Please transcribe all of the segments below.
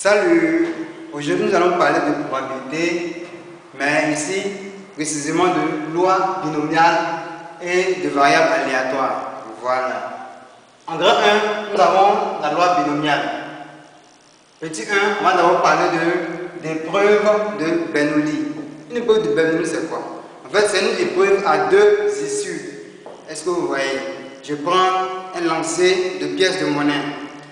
Salut! Aujourd'hui nous allons parler de probabilité, mais ici précisément de loi binomiale et de variables aléatoires. Voilà. En grand 1, nous avons la loi binomiale. Petit 1, on va d'abord parler des preuves de Bernoulli. Une épreuve de Bernoulli, c'est quoi? En fait, c'est une épreuve à deux issues. Est-ce que vous voyez? Je prends un lancer de pièces de monnaie.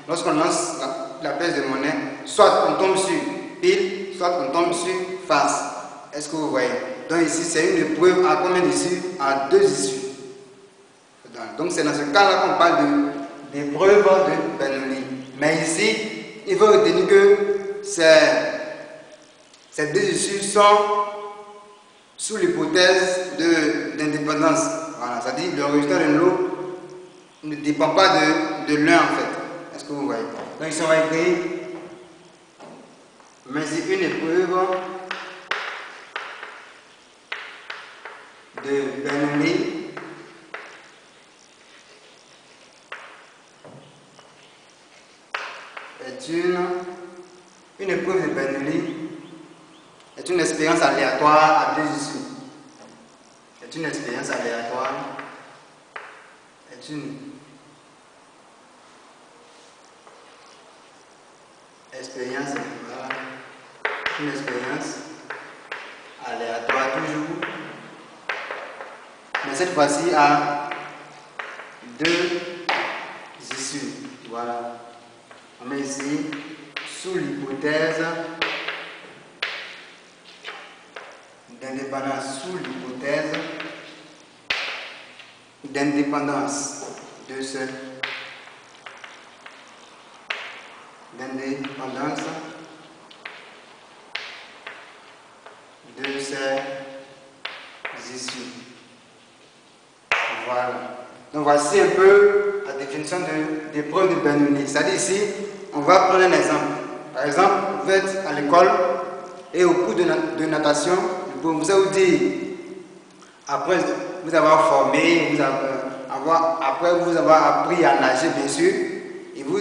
Lorsqu'on lance la pièce de monnaie, soit on tombe sur pile, soit on tombe sur face. Est-ce que vous voyez? Donc ici, c'est une épreuve à combien d'issues? À deux issues. Donc c'est dans ce cas-là qu'on parle d'épreuve de Bernoulli. Mais ici, il faut retenir que ces deux issues sont sous l'hypothèse d'indépendance. Voilà, c'est-à-dire le résultat d'un lot ne dépend pas de l'un en fait. Est-ce que vous voyez? Donc ici on va écrire, mais c'est une épreuve de Bernoulli est une épreuve de Bernoulli est une expérience aléatoire à deux issues. Est une expérience aléatoire. Est une expérience aléatoire toujours. Mais cette fois-ci à deux issues. Voilà. On met ici sous l'hypothèse d'indépendance, sous l'hypothèse d'indépendance de ces issues. Voilà. Donc voici un peu la définition des preuves de Bernoulli. C'est-à-dire ici, on va prendre un exemple. Par exemple, vous êtes à l'école et au cours de natation, vous allez vous dire, après vous avoir formé, après vous avoir appris à nager bien sûr, il vous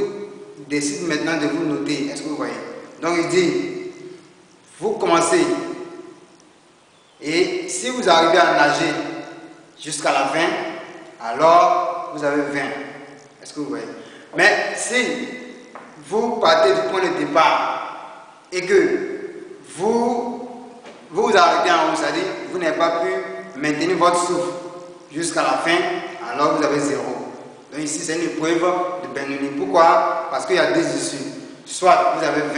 décide maintenant de vous noter. Est-ce que vous voyez? Donc il dit, vous commencez et si vous arrivez à nager jusqu'à la fin, alors vous avez 20. Est-ce que vous voyez? Mais si vous partez du point de départ et que vous arrêtez en haut, c'est-à-dire vous n'avez pas pu maintenir votre souffle jusqu'à la fin, alors vous avez 0. Donc ici c'est une épreuve de Bernoulli. Pourquoi? Parce qu'il y a deux issues. Soit vous avez 20,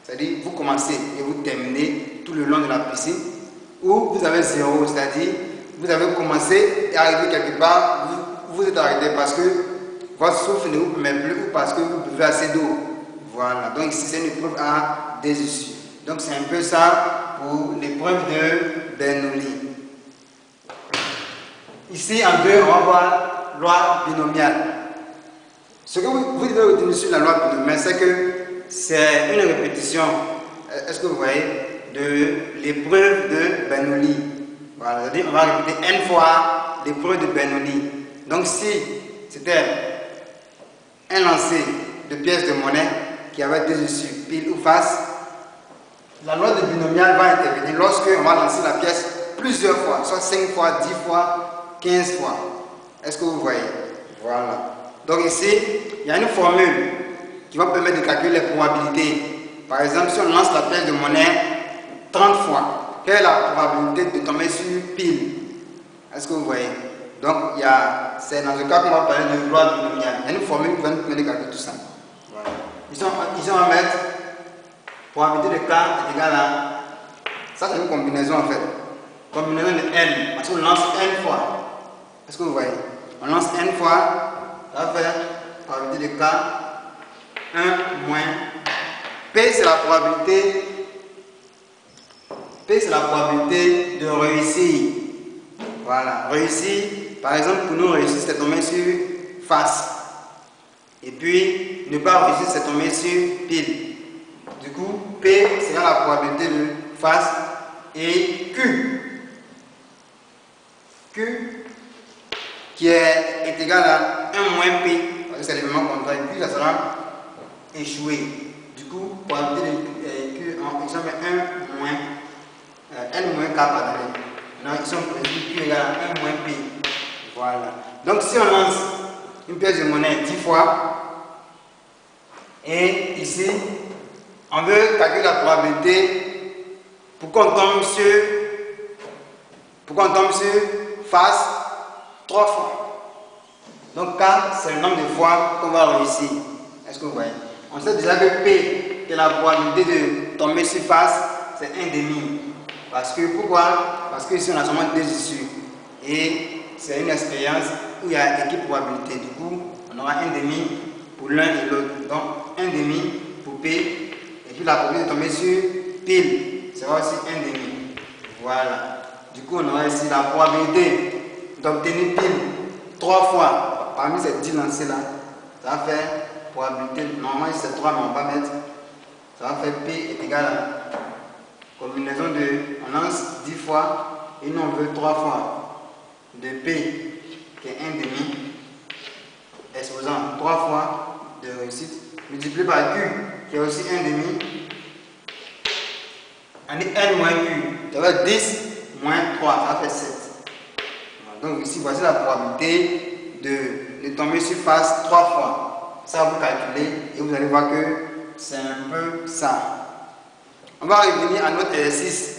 c'est-à-dire vous commencez et vous terminez tout le long de la piscine, ou vous avez 0, c'est-à-dire vous avez commencé et arrivé quelque part, vous êtes arrêté parce que votre souffle ne vous permet plus ou parce que vous buvez assez d'eau. Voilà, donc ici c'est une épreuve à deux issues. Donc c'est un peu ça pour l'épreuve de Bernoulli. Ici en 2, on va voir loi binomiale. Ce que vous devez retenir sur la loi binomiale, c'est que c'est une répétition, est-ce que vous voyez, de l'épreuve de Bernoulli. Voilà, c'est-à-dire on va répéter n fois l'épreuve de Bernoulli. Donc si c'était un lancer de pièces de monnaie qui avait deux issues, pile ou face, la loi de binomial va intervenir lorsque on va lancer la pièce plusieurs fois, soit 5 fois, 10 fois, 15 fois. Est-ce que vous voyez? Voilà. Donc ici, il y a une formule qui va permettre de calculer les probabilités. Par exemple, si on lance la pièce de monnaie 30 fois, quelle est la probabilité de tomber sur pile? Est-ce que vous voyez? Donc, c'est dans ce cas qu'on va parler de loi binomiale. Il y a une formule qui va nous permettre de calculer tout ça. Voilà. Ici, on va mettre probabilité de K est égale à... Ça, c'est une combinaison en fait. Combinaison de N. Parce qu'on lance N fois. Est-ce que vous voyez? On lance N fois, ça va faire probabilité de K 1 moins P, c'est la probabilité. P, c'est la probabilité de réussir. Voilà, réussir. Par exemple, pour nous, réussir, c'est tomber sur face. Et puis, ne pas réussir, c'est tomber sur pile. Du coup, P sera la probabilité de face et Q qui est égal à 1 moins P, parce que c'est l'élément contraire. Puis ça sera échoué. Du coup, probabilité de Q, ils ont mis 1 moins, N moins K pardon. Non, ils sont prévus Q égale à 1 moins P. Voilà. Donc si on lance une pièce de monnaie 10 fois, et ici, on veut calculer la probabilité pour qu'on tombe sur face 3 fois. Donc K, c'est le nombre de fois qu'on va réussir. Est-ce que vous voyez? On sait déjà que P, que la probabilité de tomber sur face, c'est 1,5. Parce que, pourquoi? Parce que ici on a seulement 2 issues. Et c'est une expérience où il y a équipe probabilité. Du coup, on aura 1,5 pour l'un et l'autre. Donc 1,5 pour P. Et puis la probabilité de tomber sur pile sera aussi 1,5. Voilà. Du coup, on aura ici la probabilité d'obtenir pile 3 fois. Parmi ces 10 lancés là, ça va faire probabilité. Normalement, c'est 3, mais on va mettre. Ça va faire P est égal à combinaison de. On lance 10 fois et nous on veut 3 fois de P qui est 1,5 exposant 3 fois de réussite multiplié par Q qui est aussi 1,5. On dit N moins Q, ça va être 10 moins 3, ça va faire 7. Donc ici, voici la probabilité de tomber sur face 3 fois. Ça, vous calculez et vous allez voir que c'est un peu ça. On va revenir à notre exercice.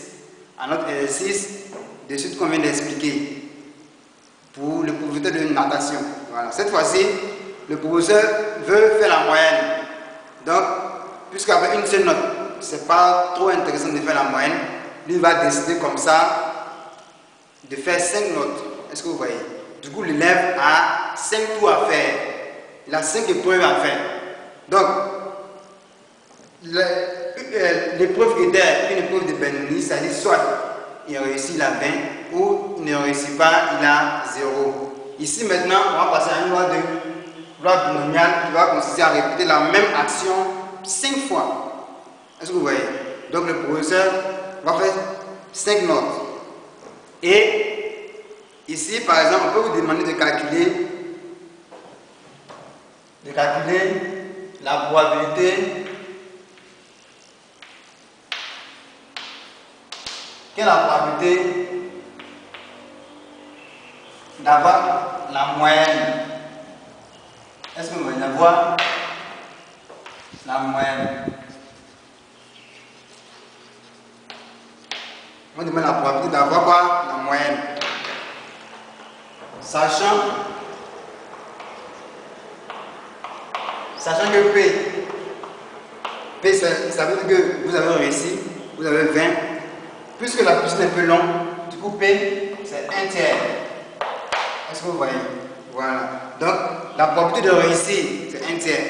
De suite qu'on vient d'expliquer pour le professeur de natation. Voilà. Cette fois-ci, le professeur veut faire la moyenne. Donc, puisqu'avec une seule note, c'est pas trop intéressant de faire la moyenne, lui va décider comme ça de faire 5 notes. Est-ce que vous voyez? Du coup, l'élève a 5 tours à faire. Il a 5 épreuves à faire. Donc, l'épreuve était une épreuve de Bernoulli, c'est-à-dire soit il réussit, il a 20, ou il ne réussit pas, il a 0. Ici maintenant, on va passer à une loi binomiale qui va consister à répéter la même action 5 fois. Est-ce que vous voyez? Donc le professeur va faire 5 notes. Et ici, par exemple, on peut vous demander de calculer la probabilité. Quelle est la probabilité d'avoir la moyenne? Est-ce que vous voulez avoir la moyenne? On demande la probabilité d'avoir quoi? La moyenne. Sachant que P ça veut dire que vous avez réussi, vous avez 20. Puisque la piscine est un peu longue, du coup P c'est 1 tiers. Est-ce que vous voyez? Voilà. Donc la probabilité de réussir c'est 1 tiers.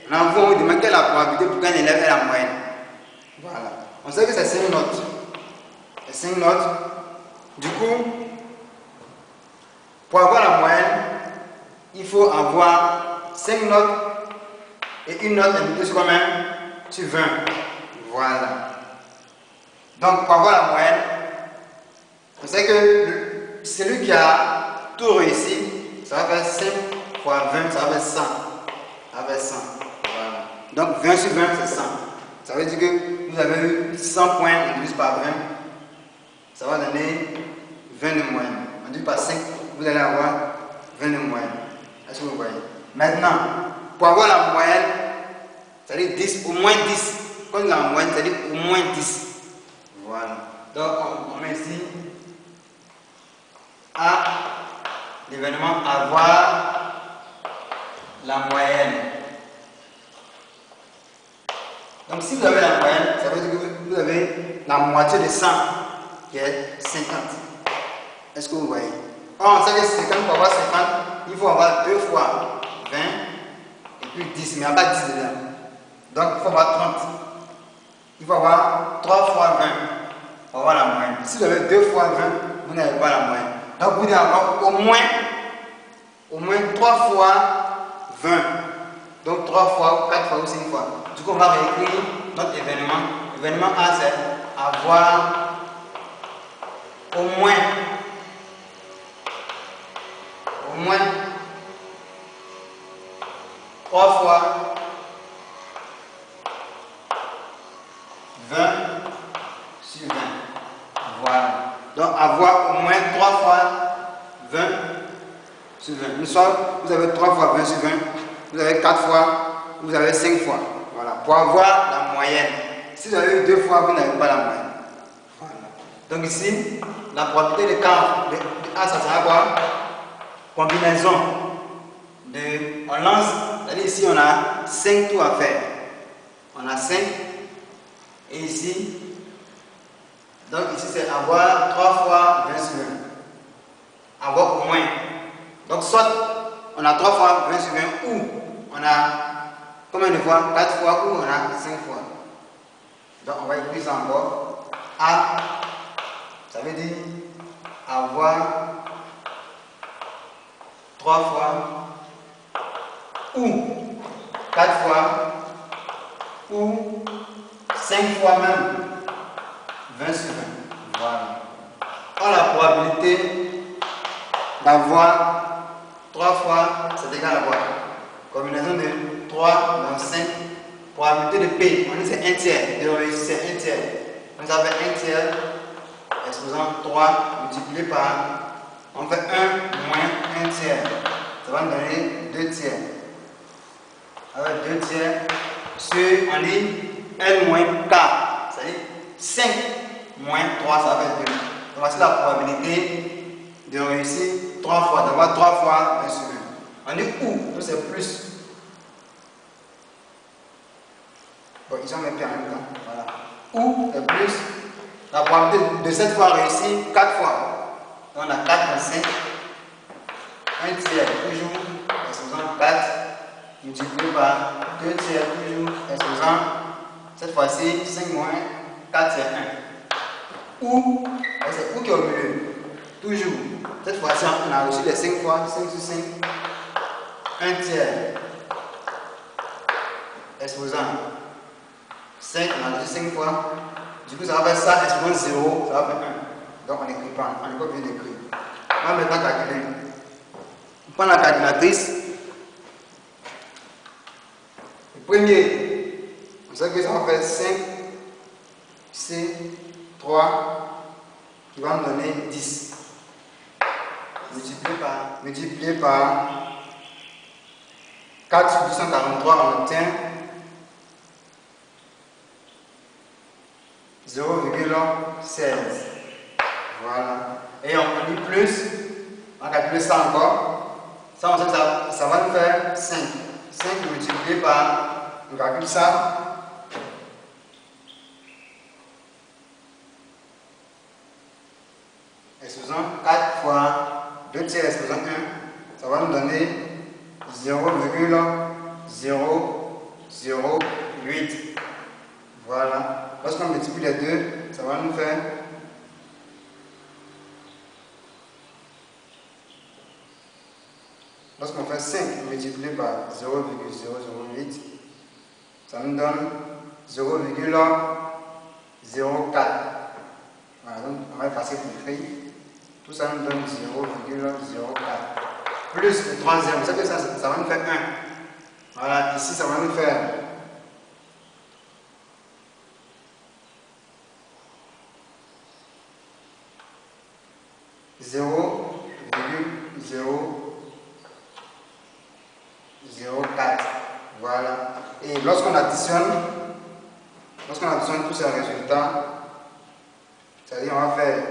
Maintenant vous demandez quelle est la probabilité pour qu'un élève ait la moyenne. Voilà. On sait que c'est 5 notes. C'est 5 notes. Du coup, pour avoir la moyenne, il faut avoir 5 notes et une note indiquée sur combien? Sur 20. Voilà. Donc, pour avoir la moyenne, on sait que celui qui a tout réussi, ça va faire 5 fois 20, ça va faire 100. Ça va faire 100. Voilà. Donc, 20 sur 20, c'est 100. Ça veut dire que vous avez eu 100 points divisé par 20. Ça va donner 20 de moyenne. On divise par 5, vous allez avoir 20 de moyenne. Est-ce que vous voyez? Maintenant, pour avoir la moyenne, c'est-à-dire 10, au moins 10. Quand la moyenne, c'est-à-dire au moins 10. Voilà. Donc, on met ici à l'événement avoir la moyenne. Donc, si vous avez la moyenne, ça veut dire que vous avez la moitié de 100, qui est 50. Est-ce que vous voyez? Or, on sait que 50, pour avoir 50, il faut avoir 2 fois 20 et puis 10, mais il n'y a pas 10 dedans. Donc, il faut avoir 30. Il faut avoir 3 fois 20. On va avoir la moyenne. Si vous avez 2 fois 20, vous n'avez pas la moyenne. Donc vous devez avoir au moins 3 fois 20. Donc 3 fois, 4 fois ou 5 fois. Du coup, on va réécrire notre événement. L'événement A, c'est avoir au moins 3 fois 20 sur 20. Voilà. Donc avoir au moins 3 fois 20 sur 20. Une fois, vous avez 3 fois 20 sur 20. Vous avez 4 fois, vous avez 5 fois. Voilà. Pour avoir la moyenne. Si vous avez eu 2 fois, vous n'avez pas la moyenne. Voilà. Donc ici, la probabilité de camp de A, ça sera quoi? Combinaison. On lance, c'est-à-dire ici on a 5 tours à faire. On a 5. Et ici, donc ici c'est avoir 3 fois 20 sur 20. Avoir au moins. Donc soit on a 3 fois 20 sur 20 ou on a combien de fois? 4 fois ou on a 5 fois. Donc on va écrire ça encore. A, ça veut dire avoir 3 fois ou 4 fois ou 5 fois même 20 sur 20. Voilà. Alors la probabilité d'avoir 3 fois, c'est égal à quoi? Combinaison de 3 dans 5. Probabilité de P, on dit c'est 1 tiers. De réussir c'est 1 tiers. Donc ça fait 1 tiers exposant 3 multiplié par, on fait 1 moins 1 tiers. Ça va nous donner 2 tiers. Avec 2 tiers sur, on dit N moins K. C'est-à-dire 5 moins 3, ça fait 2. Donc voici la probabilité de réussir 3 fois, d'avoir 3 fois 20 sur 20. On dit ou, donc c'est plus. Bon, ils ont mis P en même temps. Voilà. Ou est plus. La probabilité de cette fois réussir 4 fois. Donc on a 4 dans 5. 1 tiers toujours exposant 4 multiplié par 2 tiers toujours exposant cette fois-ci 5 moins 4 tiers 1. Ou, c'est ou qui est au milieu. Toujours. Cette fois-ci on a reçu les 5 fois, 5 sur 5. 1 tiers exposant 5, on a reçu 5 fois. Du coup ça va faire ça exposant 0, ça va faire 1. Donc on n'écrit pas, on n'est pas obligé d'écrire. On va maintenant calculer. On prend la calculatrice. Le premier, on sait que ça va faire 5 C 3 qui va me donner 10. Multiplié par 4 sur 243, on obtient 0,16. Voilà. Et on dit plus, on va calculer ça encore. Ça, on sait que ça va nous faire 5. 5 multiplié par, on calcule ça. Exposant 4 fois 2 tiers exposant 1, ça va nous donner 0,008. Voilà. Lorsqu'on multiplie les deux, ça va nous faire lorsqu'on fait 5 multiplié par 0,008, ça nous donne 0,04. Voilà, donc on va effacer pour écrire. Tout ça nous donne 0,04. Plus le troisième, vous savez que ça va nous faire 1. Voilà, ici ça va nous faire 0,004. Voilà. Et lorsqu'on additionne tous ces résultats, c'est-à-dire on va faire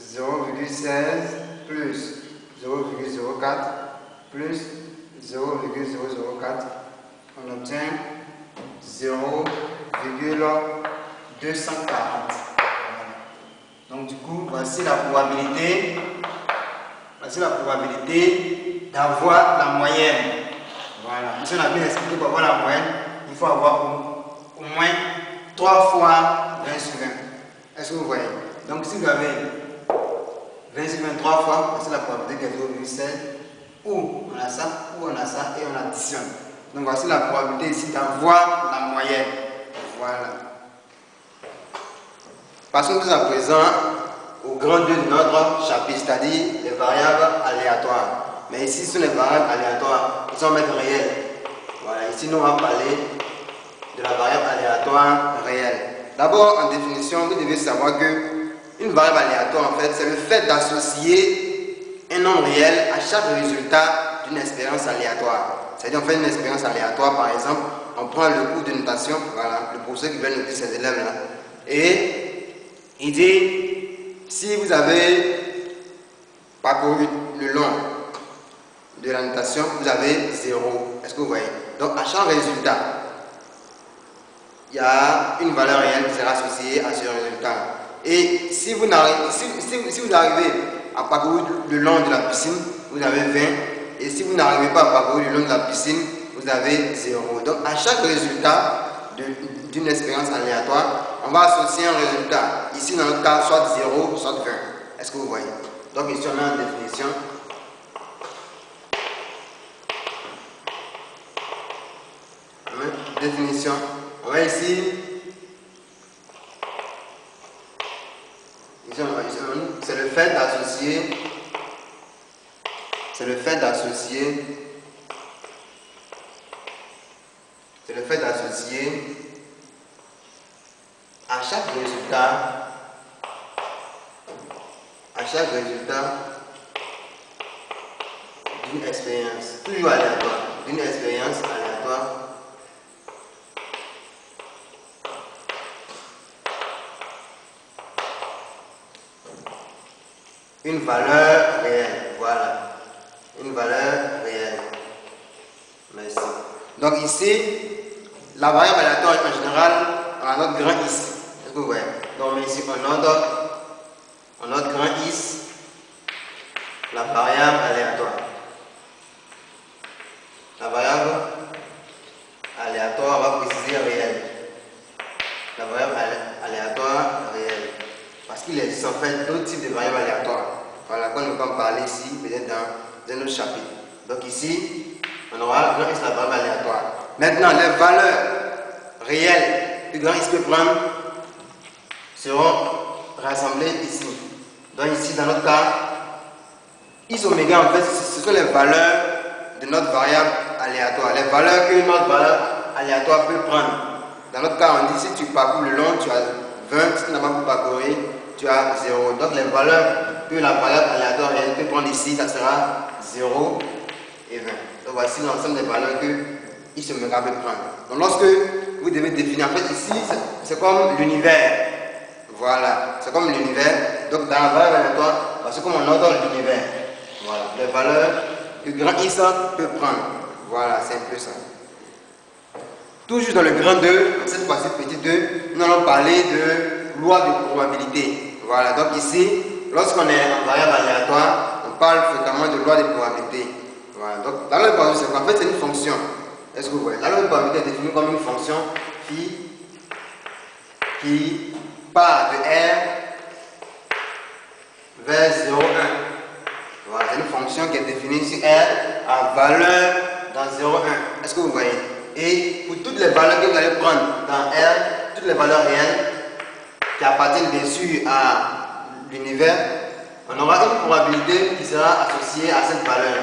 0,16 plus 0,04 plus 0,004, on obtient 0,240. Donc du coup, voici la probabilité d'avoir la moyenne. Voilà. Ici on a bien expliqué pour avoir la moyenne, il faut avoir au moins 3 fois 20 sur 20. Est-ce que vous voyez? Donc si vous avez 20 sur 20 3 fois, c'est la probabilité qu'elle est 0,16. Ou on a ça, ou on a ça, et on additionne. Donc voici la probabilité ici d'avoir la moyenne. Voilà. Passons tout à présent au grand 2 de notre chapitre, c'est-à-dire les variables aléatoires. Mais ici, ce sont les variables aléatoires qui sont mettre réelles. Voilà, ici, nous on va parler de la variable aléatoire réelle. D'abord, en définition, vous devez savoir que une variable aléatoire, en fait, c'est le fait d'associer un nombre réel à chaque résultat d'une expérience aléatoire. C'est-à-dire, on fait une expérience aléatoire, par exemple, on prend le cours de notation, voilà, le professeur qui va noter ses élèves là, et il dit, si vous avez parcouru le long de la notation, vous avez 0. Est-ce que vous voyez? Donc, à chaque résultat, il y a une valeur réelle qui sera associée à ce résultat. Et si vous arrivez à parcourir le long de la piscine, vous avez 20. Et si vous n'arrivez pas à parcourir le long de la piscine, vous avez 0. Donc, à chaque résultat d'une expérience aléatoire, on va associer un résultat. Ici, dans notre cas, soit 0, soit 20. Est-ce que vous voyez? Donc, ici, on a une définition. Définition. On va ici. C'est le fait d'associer. C'est le fait d'associer. C'est le fait d'associer à chaque résultat. À chaque résultat d'une expérience. Toujours aléatoire. D'une expérience aléatoire. Une valeur réelle, voilà, une valeur réelle. Merci. Donc ici, la variable aléatoire en général, on a notre grand is. Est-ce que vous voyez? Donc ici, on note grand is, la variable aléatoire. La variable aléatoire, on va préciser réelle. La variable aléatoire réelle. Parce qu'il existe en fait d'autres types de variables aléatoires. Voilà, qu'on nous va parler ici, peut-être dans un autre chapitre. Donc ici, on aura grand X la variable aléatoire. Maintenant, les valeurs réelles que grand X peut prendre seront rassemblées ici. Donc ici, dans notre cas, X oméga, en fait, ce sont les valeurs de notre variable aléatoire. Les valeurs que notre valeur aléatoire peut prendre. Dans notre cas, on dit si tu parcours le long, tu as 20, si tu n'as pas pu parcourir, tu as 0. Donc les valeurs que la variable aléatoire réelle peut prendre ici, ça sera 0 et 20. Donc voici l'ensemble des valeurs que X oméga peut prendre. Donc lorsque vous devez définir, en fait ici, c'est comme l'univers. Voilà, c'est comme l'univers. Donc dans la variable aléatoire, c'est comme on ordonne l'univers. Voilà, les valeurs que grand X peut prendre. Voilà, c'est un peu ça. Toujours dans le grand 2, cette fois-ci petit 2, nous allons parler de loi de probabilité. Voilà, donc ici, lorsqu'on est en variable aléatoire, on parle fréquemment de loi de probabilité. Voilà, donc la loi de probabilité, c'est en fait c'est une fonction. Est-ce que vous voyez? La loi de probabilité est définie comme une fonction qui part de R vers 0,1. Voilà, c'est une fonction qui est définie sur R à valeur dans 0,1. Est-ce que vous voyez? Et pour toutes les valeurs que vous allez prendre dans R, toutes les valeurs réelles qui appartiennent bien sûr à l'univers, on aura une probabilité qui sera associée à cette valeur.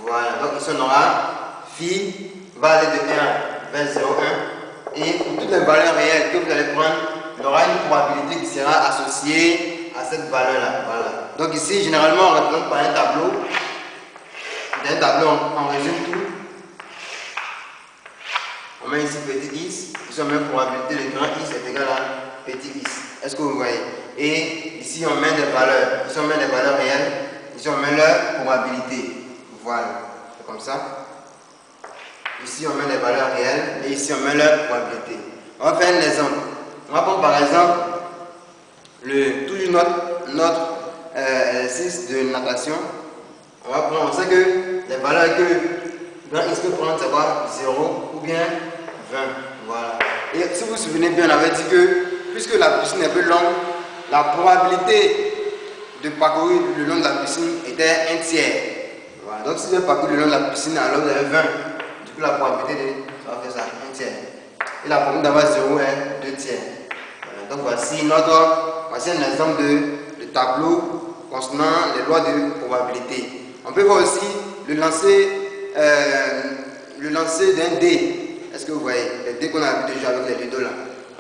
Voilà, donc ici on aura phi va aller de R vers 0,1 et pour toutes les valeurs réelles que vous allez prendre, il y aura une probabilité qui sera associée à cette valeur-là. Voilà. Donc ici, généralement, on représente par un tableau. Dans un tableau, on résume tout. On met ici petit x, ici on met probabilité de grand x est égal à petit x. Est-ce que vous voyez? Et ici on met des valeurs. Ici on met des valeurs réelles. Ici on met leur probabilité. Voilà. C'est comme ça. Ici on met des valeurs réelles. Et ici on met leur probabilité. On va faire un exemple. On va prendre par exemple toujours notre exercice de natation. On sait que les valeurs que grand X peut prendre, c'est quoi? 0 ou bien 20. Voilà. Et si vous vous souvenez bien, on avait dit que puisque la piscine est peu longue, la probabilité de parcourir le long de la piscine était 1 tiers. Voilà. Donc si vous avez parcouru le long de la piscine, alors vous avez 20. Du coup, la probabilité ça va faire ça, 1 tiers. Et la probabilité d'avoir 0 est 2 tiers. Voilà. Donc voici un exemple de tableau concernant les lois de probabilité. On peut voir aussi le lancer d'un dé. est-ce que vous voyez les dés qu'on a l'habitude de jouer avec les ludos là?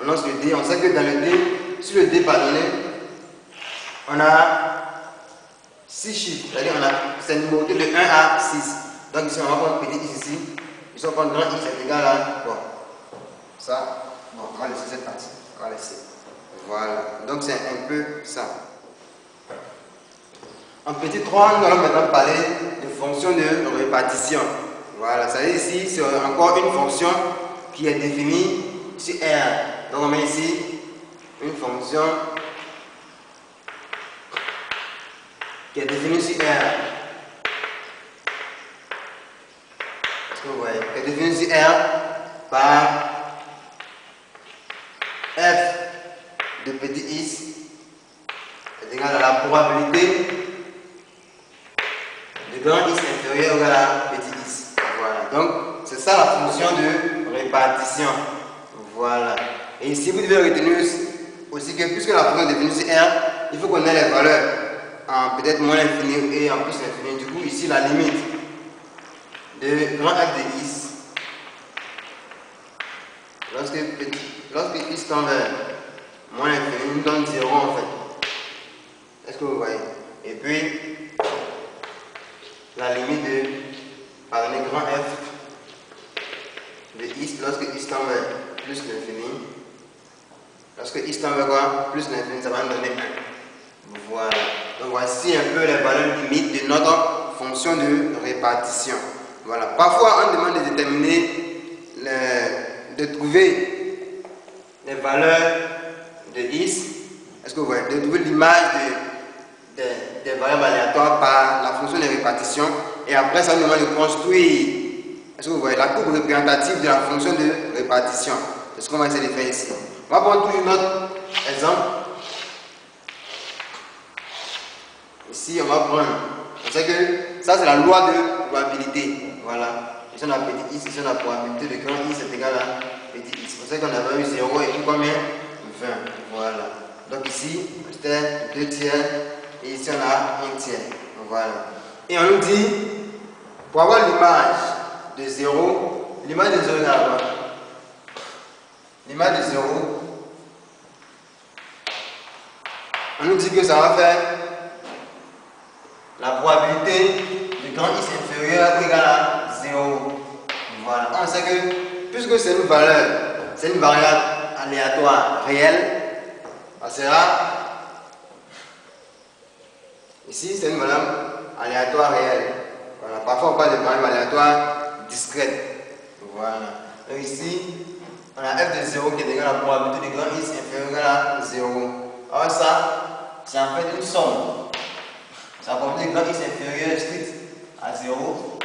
On lance le dé, on sait que dans le dé, sur le dé pardonnez, on a 6 chiffres, c'est-à-dire c'est numéroté de 1 à 6. Donc ici on va prendre petit x ici, ici on va prendre grand x est égal à bon. Ça, bon, on va laisser cette partie, on va laisser. Voilà, donc c'est un peu ça. En petit 3, nous allons maintenant parler de fonction de répartition. Voilà, ça veut dire ici, c'est encore une fonction qui est définie sur R. Donc on met ici une fonction qui est définie sur R. Est-ce que vous voyez? Qui est définie sur R par f de petit x est égal à la probabilité de grand x inférieur ou égal à petit x. Voilà. Donc, c'est ça la fonction de répartition. Voilà. Et ici, vous devez retenir aussi que puisque la fonction est définie sur R, il faut qu'on ait les valeurs en peut-être moins l'infini et en plus l'infini. Du coup, ici, la limite de grand f de x, lorsque x tend vers moins l'infini, nous donne 0 en fait. Est-ce que vous voyez? Et puis, la limite de, pardonnez, grand f de x lorsque x tend vers plus l'infini. Lorsque x tend vers quoi? Plus l'infini, ça va nous donner 1. Voilà. Donc voici un peu les valeurs limites de notre fonction de répartition. Voilà. Parfois, on demande de déterminer, de trouver les valeurs de x. Est-ce que vous voyez? De trouver l'image des variables aléatoires par la fonction de répartition. Et après, ça nous demande de construire, est-ce que vous voyez, la courbe représentative de la fonction de répartition. C'est ce qu'on va essayer de faire ici. On va prendre toujours notre exemple. Ici, on va prendre, on sait que ça c'est la loi de probabilité. Voilà. Ici on a petit x, ici on a probabilité de grand x est égal à petit x. On sait qu'on avait eu 0 et puis combien? 20. Voilà. Donc ici, c'était 2 tiers et ici on a 1 tiers. Voilà. Et on nous dit, pour avoir l'image de 0, l'image de 0 est là. L'image de 0, on nous dit que ça va faire la probabilité de grand x inférieur ou égal à 0. Voilà. On sait que puisque c'est une valeur, c'est une variable aléatoire réelle, ça sera ici c'est une valeur aléatoire réelle. Voilà. Parfois on parle de variable aléatoire discrète. Voilà. Donc ici on a f de 0 qui est égal à la probabilité de grand x inférieur ou égal à 0. Alors ça, c'est en fait une somme. La probabilité de grand x inférieur stricte à 0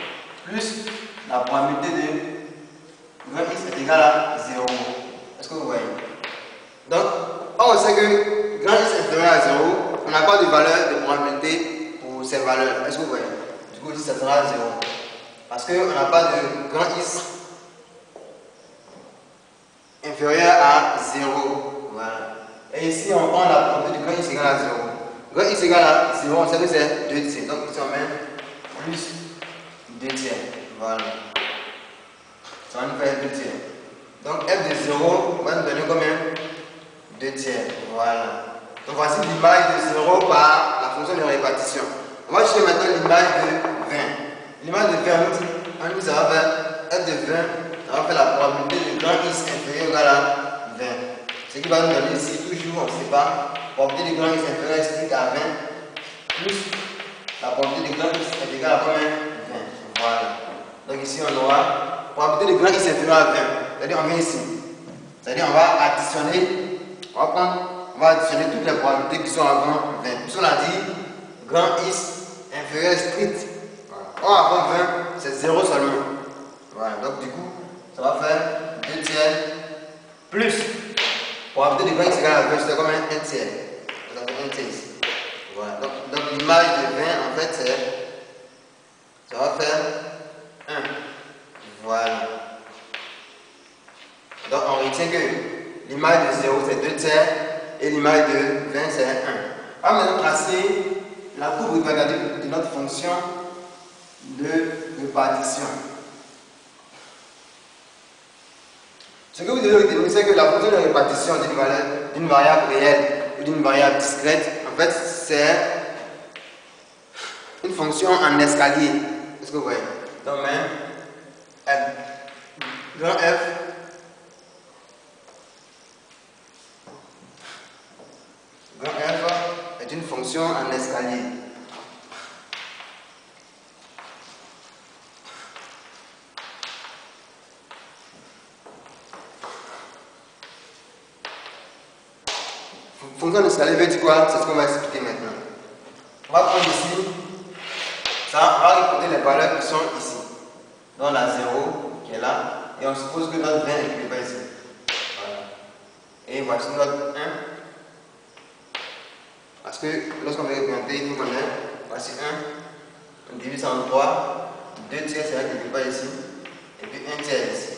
plus la probabilité de grand x est égal à 0. Est-ce que vous voyez? Donc, on sait que grand x inférieur à 0, on n'a pas de valeur de probabilité pour ces valeurs. Est-ce que vous voyez? Du coup, ici, ça sera 0. Parce qu'on n'a pas de grand x inférieur à 0. Voilà. Et ici, on prend la probabilité de grand x égale à 0. Grand x égale à 0, on sait que c'est 2 tiers. Donc ici on met plus 2 tiers. Voilà. Ça va nous faire 2 tiers. Donc f de 0 va nous donner combien? 2 tiers. Voilà. Donc voici l'image de 0 par la fonction de répartition. On va chercher maintenant l'image de 20. L'image de 20, on dit ça va faire f de 20, ça va faire la probabilité de grand x inférieur ou égal à 20. Ce qui va nous donner ici, toujours on ne sait pas, probabilité de grand x inférieur est stricte à 20 plus la probabilité de grand x est égale à combien? 20. Voilà. Donc ici on aura probabilité de grand x inférieur à 20. C'est-à-dire on vient ici. C'est-à-dire on va additionner, on va additionner toutes les probabilités qui sont avant 20. Puisqu'on a dit grand x inférieur strict. Voilà. Or avant 20, c'est 0 seulement. Voilà. Donc du coup, ça va faire 2 tiers plus probabilité de grand x égale à 20, c'est combien? 1 tiers. Ça fait 1 tiers ici. Voilà. Donc l'image de 20, en fait, ça va faire 1. Voilà. Donc on retient que l'image de 0 c'est 2 tiers et l'image de 20 c'est 1. On va maintenant tracer la courbe représentative de notre fonction de répartition. Ce que vous devez retenir, c'est que la fonction de répartition d'une variable réelle ou d'une variable discrète, en fait, c'est une fonction en escalier. Est-ce que vous voyez? Donc, F. Grand F. Grand F est une fonction en escalier. Fonction d'escalier veut dire quoi? C'est ce qu'on va expliquer maintenant. On va prendre ici, ça, on va récolter les valeurs qui sont ici. Donc la 0 qui est là, et on suppose que notre 20 est pas ici. Voilà. Et voici notre 1. Parce que lorsqu'on veut représenter, il faut qu'on ait, voici 1, on divise ça en 3, 2 tiers c'est là qui n'est pas ici, et puis 1 tiers ici.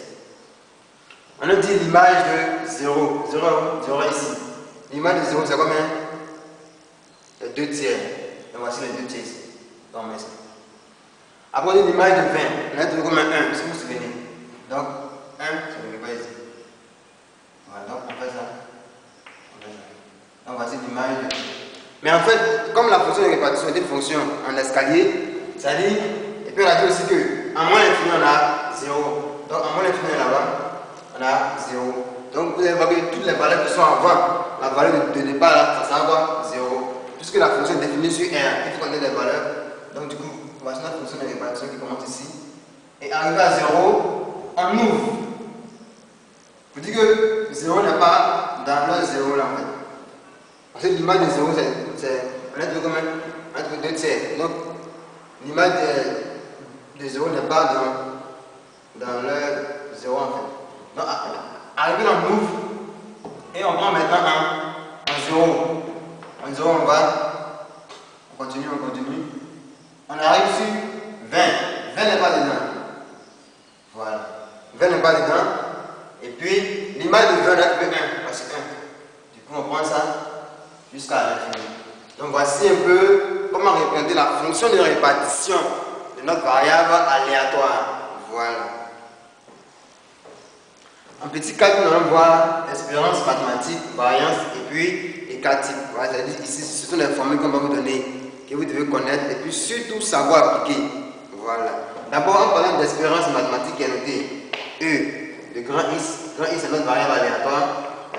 On a dit l'image de 0, 0 ici. L'image de 0 c'est combien? C'est 2 tiers. Donc voici les 2 tiers ici. Donc on met ça. Après on a l'image de 20. On a trouvé comme 1, si vous vous souvenez. Donc 1, ça ne veut pas ici. Voilà, donc on fait ça. Donc voici l'image de 20. Mais en fait, comme la fonction de répartition est une fonction en escalier, ça dit, et puis on a dit aussi que à moins l'infini on a 0. Donc à moins l'infini là-bas, on a 0. Donc vous allez voir que toutes les valeurs qui sont avant la valeur de départ là, ça sera quoi? 0. Puisque la fonction est définie sur 1, il faut qu'on ait des valeurs. Donc du coup, voici notre fonction de répartition qui commence ici. Et arrivé à 0, on ouvre. Vous dites que 0 n'est pas dans le 0 là en fait. Parce que l'image de 0, c'est on a trouvé combien? On a trouvé 2 tiers. Donc l'image de 0 n'est pas dans le 0 en fait. Donc arrivé là, on ouvre et on prend maintenant en 0. En 0, on continue. On arrive sur 20. 20 n'est pas dedans. Voilà. 20 n'est pas dedans. Et puis l'image de 20 on a trouvé 1. Voici 1. Du coup, on prend ça jusqu'à l'infini. Donc voici un peu comment représenter la fonction de répartition de notre variable aléatoire. Voilà. En petit cas, nous allons voir expérience mathématique, variance et puis écart-type. Voilà, c'est-à-dire ici, ce sont les formules qu'on va vous donner, que vous devez connaître et puis surtout savoir appliquer. Voilà. D'abord, en parlant d'expérience mathématique, qui est noté E de grand X. Grand X c'est notre variable aléatoire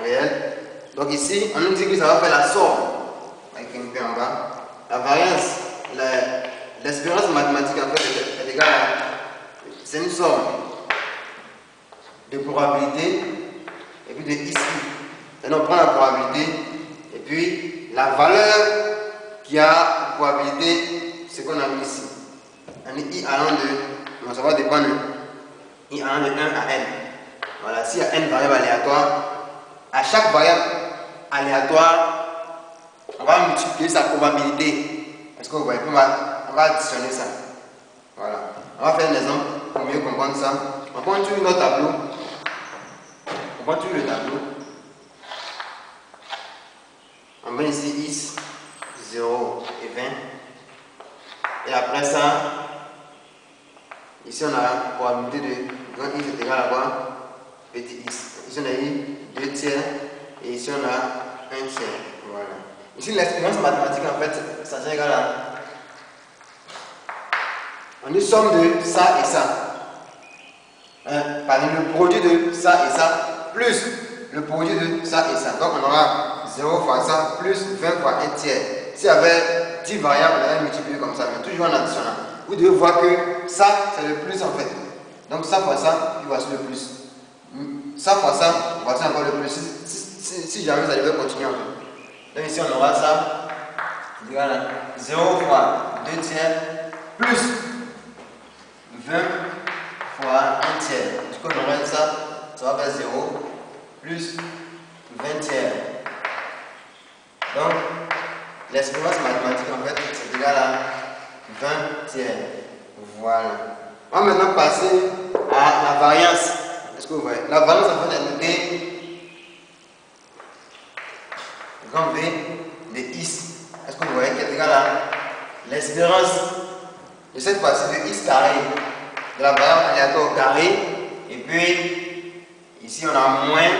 réelle. Donc ici, on nous dit que ça va faire la somme, avec un P en bas. La variance, l'expérience mathématique en fait est égale à, c'est une somme de probabilité et puis de ici. Et on prend la probabilité et puis la valeur qui a probabilité, c'est qu'on a mis ici. On est I allant de, ça va dépendre, I allant de 1 à n. Voilà, s'il y a n variables aléatoires, à chaque variable aléatoire, on va multiplier sa probabilité. Est-ce que vous voyez? On va additionner ça. Voilà. On va faire un exemple pour mieux comprendre ça. On prend toujours notre tableau. On prend toujours le tableau. On met ici X, 0 et 20. Et après ça, ici on a la probabilité de grand X est égal à quoi? Petit X. Ici on a eu 2 tiers et ici on a 1 tiers. Voilà. Ici l'expérience mathématique en fait, ça c'est égal à. On dit somme de ça et ça. Pardon, le produit de ça et ça plus le produit de ça et ça. Donc on aura 0 fois ça plus 20 fois 1 tiers. S'il y avait 10 variables, on allait multiplier comme ça, mais toujours en additionnant. Vous devez voir que ça c'est le plus en fait. Donc ça fois ça, puis voici le plus. Ça fois ça, voici encore le plus. Si jamais ça devait continuer en fait. Donc ici on aura ça. Voilà. 0 fois 2 tiers plus 20 fois 1 tiers. Du coup, on aura ça va faire 0 plus 20 tiers. Donc, l'expérience mathématique, en fait, c'est égal à 20 tiers. Voilà. On va maintenant passer à la variance. Est-ce que vous voyez? La variance, en fait, est notée grand V de X. Est-ce que vous voyez? Qui est égal à l'espérance de cette fois-ci de X carré, de la variable aléatoire au carré, et puis Ici, on a moins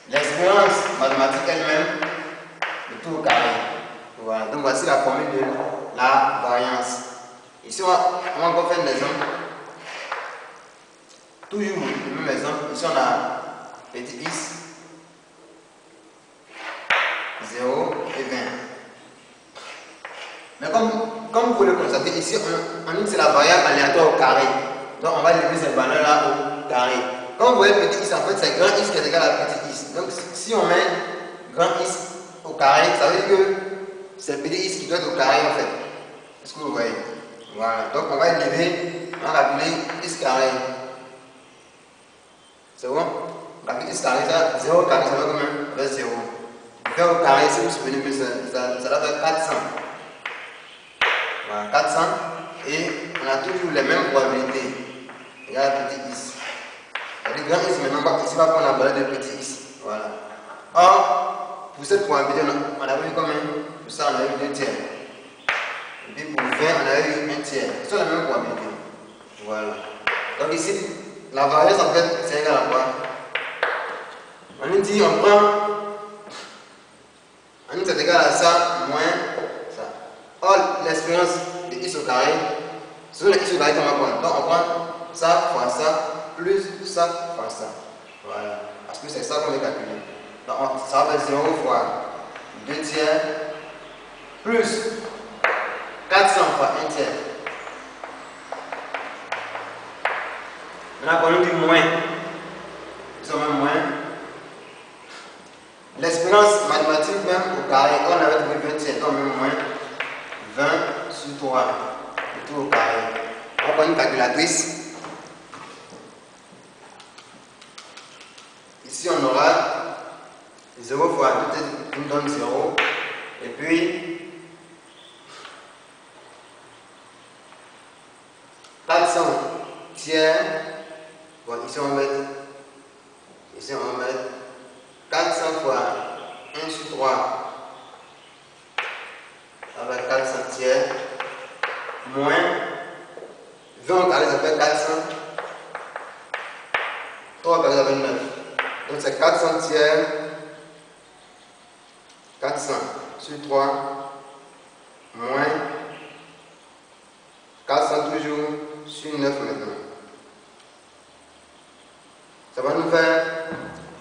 l'expérience mathématique elle-même de tout au carré. Voilà, donc voici la formule de la variance. Ici, on va encore faire un exemple. Toujours le même exemple. Ici, on a petit x, 0 et 20. Mais comme vous pouvez le constater, ici, on dit que c'est la variable aléatoire au carré. Donc, on va lever cette valeur-là au carré. Comme vous voyez, petit x, en fait, c'est grand x qui est égal à petit x. Donc, si on met grand x au carré, ça veut dire que c'est petit x qui doit être au carré, en fait. Est-ce que vous voyez? Voilà. Donc, on va élever, on va calculer x carré. C'est bon? On calcule x carré, ça, 0 carré, ça va quand même faire 0. 20 au carré, si vous vous souvenez plus, ça doit faire 400. Voilà, 400. Et on a toujours les mêmes probabilités. Regarde petit x. Le grand x, maintenant, ici, on va prendre la valeur de petit x. Voilà. Or, pour cette probabilité, on avait eu combien? Pour ça, on a eu 2 tiers. Et puis pour 20, on a eu 1 tiers. Ce sont les mêmes probabilités. Voilà. Donc ici, la variance, en fait, c'est égal à quoi? On nous dit, on prend. On dit c'est égal à ça moins ça. Or, l'expérience de x au carré, ce sont les x au carré qu'on va prendre. Donc on prend ça fois ça, plus ça fois ça. Voilà. Parce que c'est ça qu'on va calculer. Donc ça va faire 0 fois 2 tiers plus 400 fois 1 tiers. Maintenant, quand on dit moins, nous sommes moins. L'expérience mathématique même au carré, on avait trouvé 20 tiers, donc même moins 20 sur 3, le tout au carré. On prend une calculatrice. Ici, on aura 0 fois 2, nous donne 0. Et puis, 400 tiers. Bon, ici, on va mettre 400 fois 1 sur 3. Avec 400 tiers. Moins 20 au carré, ça fait 400. 3 au carré, ça fait 9. Donc c'est 400 tiers, 400 sur 3, moins 400 toujours sur 9 maintenant. Ça va nous faire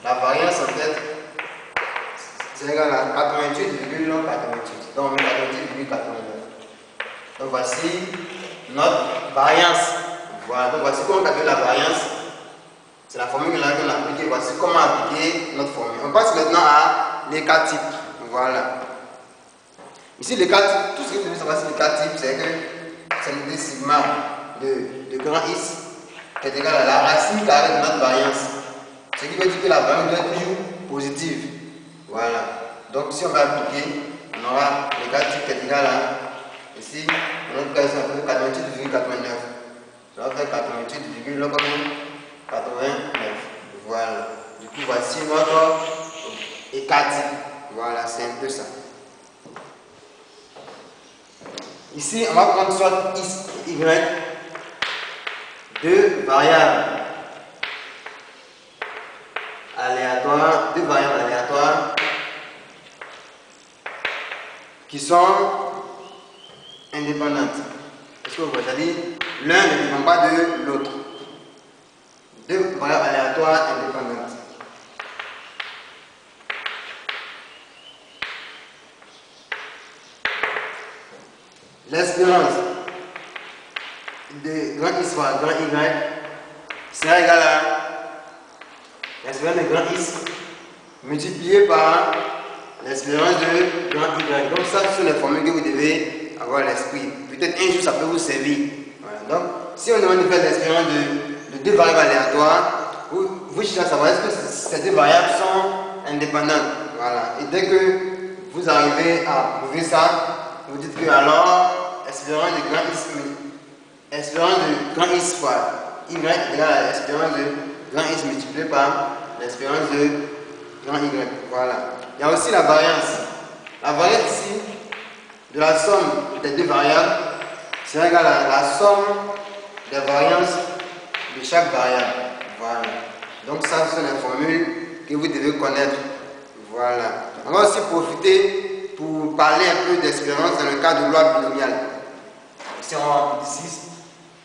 la variance en fait, c'est égal à 88,88. Donc on met 88,89. Donc voici notre variance. Voilà, donc voici comment on calcule la variance. C'est la formule qu'on a appliquée. Voici comment appliquer notre formule. On passe maintenant à les cas types. Voilà. Ici, les cas types, tout ce que vous devez savoir sur les cas types, c'est que c'est le sigma de grand X qui est égal à la racine carrée de notre variance. Ce qui veut dire que la variance doit être toujours positive. Voilà. Donc, si on va appliquer, on aura le cas type qui est égal à, ici, dans notre cas, on va faire 88,89. Ça va faire 88,89. Voilà. Du coup, voici notre écart type. Voilà, c'est un peu ça. Ici, on va prendre soit x et y, deux variables aléatoires, qui sont indépendantes. Est-ce que vous voyez? C'est-à-dire, l'un ne dépend pas de l'autre. Deux variables aléatoires indépendantes. L'espérance de grand X fois grand Y sera égale à l'espérance de grand X multiplié par l'espérance de grand Y. Donc ça, ce sont les formules que vous devez avoir à l'esprit. Peut-être un jour ça peut vous servir. Voilà. Donc si on demande de faire l'espérance de deux variables aléatoires, vous cherchez à savoir est-ce que ces deux variables sont indépendantes. Voilà. Et dès que vous arrivez à prouver ça, vous dites que alors espérance de grand X fois Y égale à l'espérance de grand X multiplié par l'espérance de grand Y. Voilà. Il y a aussi la variance. La variance ici de la somme des deux variables sera égale à la somme des variances de chaque variable. Voilà. Donc ça, ce sont les formules que vous devez connaître. Voilà. On va aussi profiter pour parler un peu d'expérience dans le cas de loi binomiale. Ici, on va en petit 6,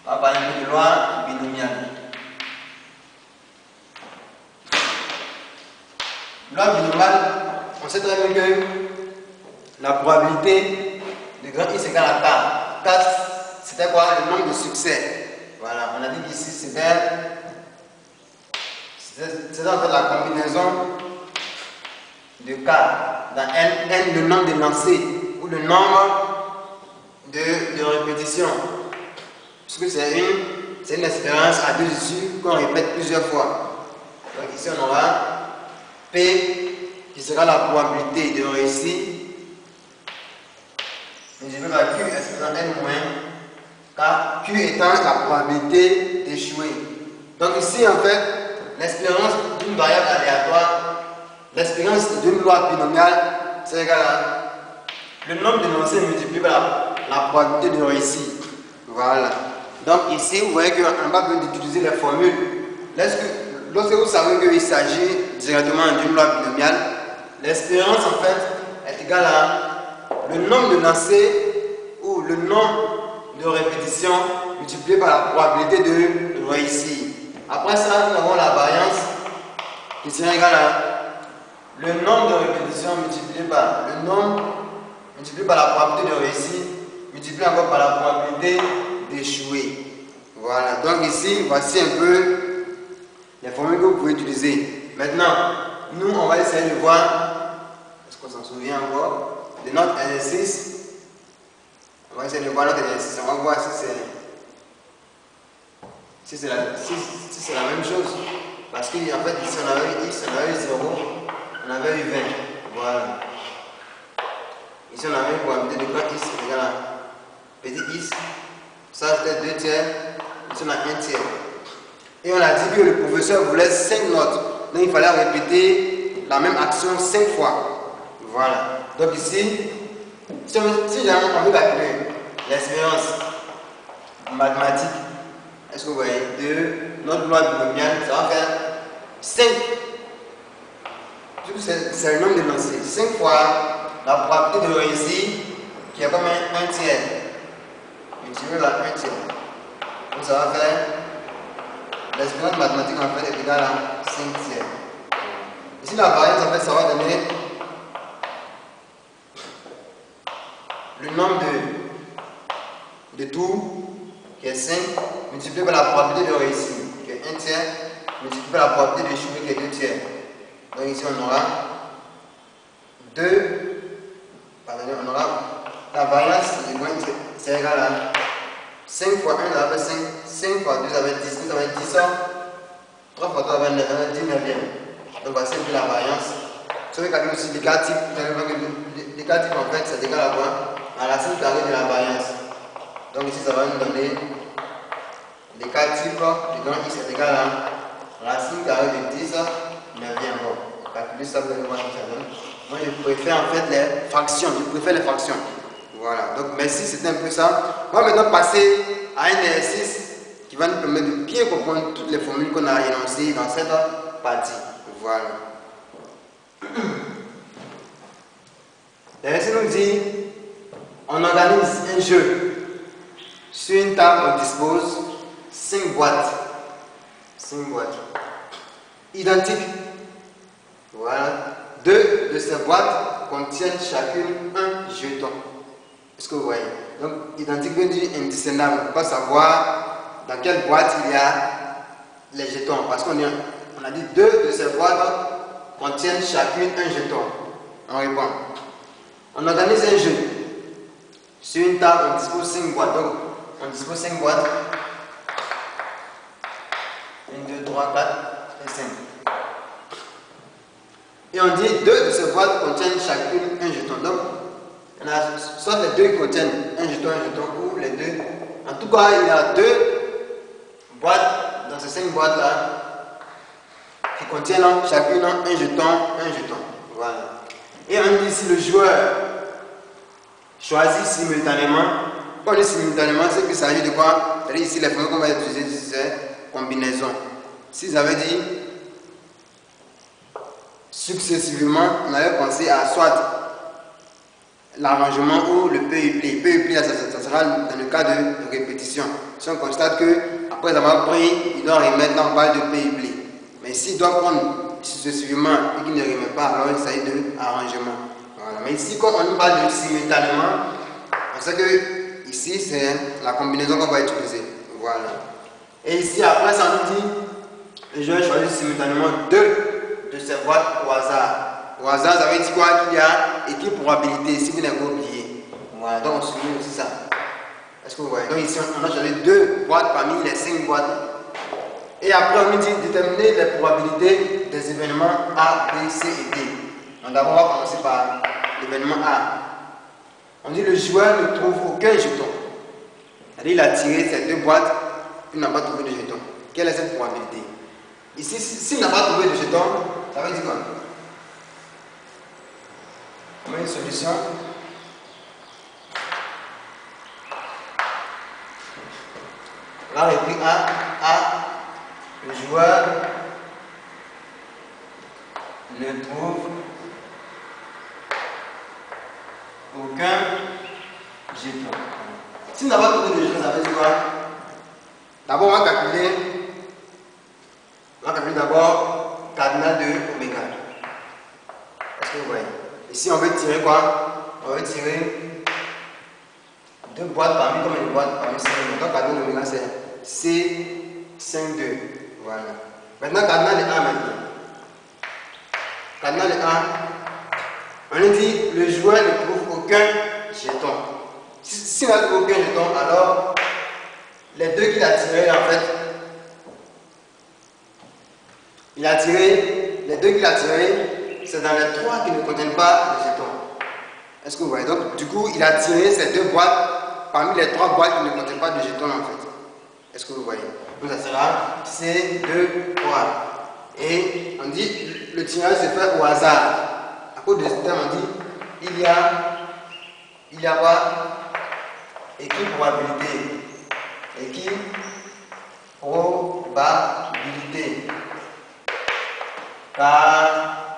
on va parler un peu de loi binomiale. Loi binomiale, on sait très bien que la probabilité de grand X égale à 4. 4, c'était quoi? Le nombre de succès. Voilà, on a dit qu'ici c'était en fait la combinaison de K dans N le nombre de lancers ou le nombre de répétitions. Puisque c'est une expérience à deux issues qu'on répète plusieurs fois. Donc ici on aura P qui sera la probabilité de réussir multiplié par Q exposant N moins K, Q étant la probabilité d'échouer. Donc ici en fait, l'expérience d'une variable aléatoire, l'expérience d'une loi binomiale, c'est égal à le nombre de lancers multiplié par la probabilité de réussir. Voilà. Donc ici, vous voyez qu'on n'a pas besoin d'utiliser les formules. Lorsque vous savez qu'il s'agit directement d'une loi binomiale, l'expérience en fait est égale à le nombre de lancers ou le nombre de répétitions multiplié par la probabilité de réussir. Après ça, nous avons la variance qui sera égale à le nombre de répétitions multiplié par le nombre multiplié par la probabilité de réussir multiplié encore par la probabilité d'échouer. Voilà, donc ici, voici un peu les formules que vous pouvez utiliser. Maintenant, nous, on va essayer de voir, est-ce qu'on s'en souvient encore, de notre exercice. On va essayer de voir notre exercice. On va voir si c'est la même chose. Parce qu'en fait, ici, on avait eu X, on avait eu 0, on avait eu 20. Voilà. Ici, on avait une probabilité de grand X égale à petit X. Ça, c'était 2 tiers. Ici, on a 1 tiers. Et on a dit que le professeur voulait 5 notes. Donc, il fallait répéter la même action 5 fois. Voilà. Donc, ici, si jamais on veut calculer l'expérience mathématique, est-ce que vous voyez, de notre loi binomiale, ça va faire 5. C'est le nombre de lancers. 5 fois la probabilité de réussir, qui est comme un tiers. Multiplié par 1 tiers. Donc, ça va faire. L'expérience mathématique en fait est égale à 5 tiers. Ici la variance en fait ça va donner le nombre de tours qui est 5 multiplié par la probabilité de réussir qui est 1 tiers multiplié par la probabilité d'échouer qui est 2 tiers. Donc ici on aura 2, pardon, on aura la variance c'est égal à 5 fois 1 ça va faire 5, 5 fois 2 ça va être 10, 2 ça va être 10, 3 fois 3 ça va être 9, ça va être 10 neuvième. Donc voici un peu la variance. Si vous calculez aussi l'écart type, vous allez voir que l'écart type en fait c'est égal à quoi? À la racine carrée de la variance. Donc ici ça va nous donner l'écart type du grand X est égal à racine carrée de 10 neuvième. Bon, calculer ça vous allez voir ce que ça donne. Moi je préfère en fait les fractions, Voilà, donc merci, c'était un peu ça. On va maintenant passer à un exercice qui va nous permettre de bien comprendre toutes les formules qu'on a énoncées dans cette partie. Voilà. L'exercice nous dit, on organise un jeu. Sur une table, on dispose 5 boîtes. 5 boîtes. Identiques. Voilà. 2 de ces boîtes contiennent chacune un jeton. Est-ce que vous voyez? Donc, identique veut dire indiscernable. On ne peut pas savoir dans quelle boîte il y a les jetons. Parce qu'on a dit 2 de ces boîtes contiennent chacune un jeton. On répond. On organise un jeu. Sur une table, on dispose 5 boîtes. Donc, on dispose 5 boîtes. 1, 2, 3, 4 et 5. Et on dit 2 de ces boîtes contiennent chacune un jeton. Donc, on a soit les 2 qui contiennent un jeton, ou les 2. En tout cas, il y a 2 boîtes dans ces 5 boîtes-là qui contiennent chacune un jeton. Voilà. Et on dit si le joueur choisit simultanément, quand on dit simultanément, c'est qu'il s'agit de quoi? C'est-à-dire ici, les formules qu'on va utiliser, c'est combinaison. Si ça veut dire successivement, on avait pensé à soit l'arrangement ou le PUP. PUP, ça sera dans le cas de répétition. Si on constate que après avoir pris, il doit remettre dans le bal de PUP. Mais s'il doit prendre successivement et qu'il ne remet pas, alors il s'agit de arrangement. Voilà. Mais ici, quand on parle de simultanément, on sait que ici, c'est la combinaison qu'on va utiliser. Voilà. Et ici, après, ça nous dit, je vais choisir simultanément deux de ces boîtes au hasard. Au hasard, ça veut dire quoi? Qu'il y a équipe probabilité, si vous n'avez pas oublié. Voilà, donc on souligne aussi ça. Est-ce que vous voyez? Donc ici, on a choisi deux boîtes parmi les 5 boîtes. Et après, on nous dit déterminer les probabilités des événements A, B, C et D. Donc d'abord, on va commencer par l'événement A. On dit le joueur ne trouve aucun jeton. C'est-à-dire il a tiré ces deux boîtes, il n'a pas trouvé de jeton. Quelle est cette probabilité? Ici, s'il n'a pas trouvé de jeton, ça veut dire quoi? On met une solution. On va écrire A. Le joueur ne trouve aucun jeton. S'il n'a pas trouvé de jeton, ça veut dire quoi? D'abord, on va calculer d'abord cardinal de oméga. Est-ce que vous voyez? Ici, on veut tirer quoi? On veut tirer deux boîtes parmi comme une boîte parmi 5. Donc, cardinal de oméga, c'est C5, 2. Voilà. Maintenant, cardinal de A maintenant. Cardinal de A, on a dit le joueur ne trouve aucun jeton. S'il n'a trouvé aucun jeton, alors les deux qu'il a tirés, en fait, les deux qu'il a tirés, c'est dans les 3 qui ne contiennent pas de jetons. Est-ce que vous voyez? Donc, du coup, il a tiré ces deux boîtes parmi les 3 boîtes qui ne contiennent pas de jetons, en fait. Est-ce que vous voyez? Donc, ça sera C, 2, 3. Et on dit le tirage se fait au hasard. À cause de ce terme, on dit il y a quoi? Équipe probabilité. Équipe probabilité. Par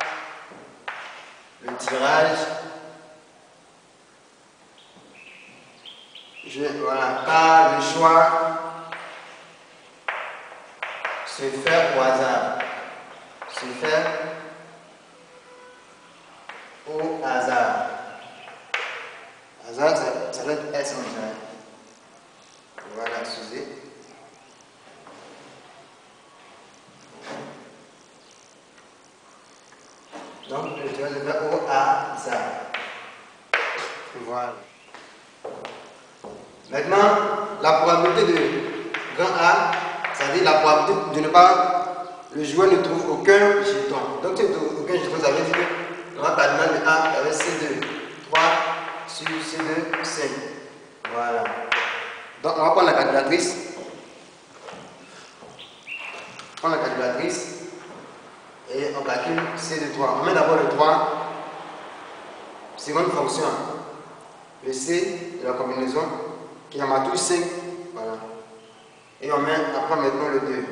le tirage, voilà, par le choix se fait au hasard. Se fait au hasard. Hasard, ça doit être S en général. Voilà, excusez. Donc, le tirage se fait au hasard. Voilà. Maintenant, la probabilité de grand A, c'est-à-dire la probabilité de ne pas. Le joueur ne trouve aucun jeton. Donc, si il ne trouve aucun jeton, ça veut dire que dans le cardinal de A, il y avait C2, 3 sur C2, 5. Voilà. Donc, on va prendre la calculatrice. On prend la calculatrice et on calcule C de 3. On met d'abord le 3, seconde fonction. Le C de la combinaison qui est en matrice 5. Voilà. Et on met après maintenant le 2.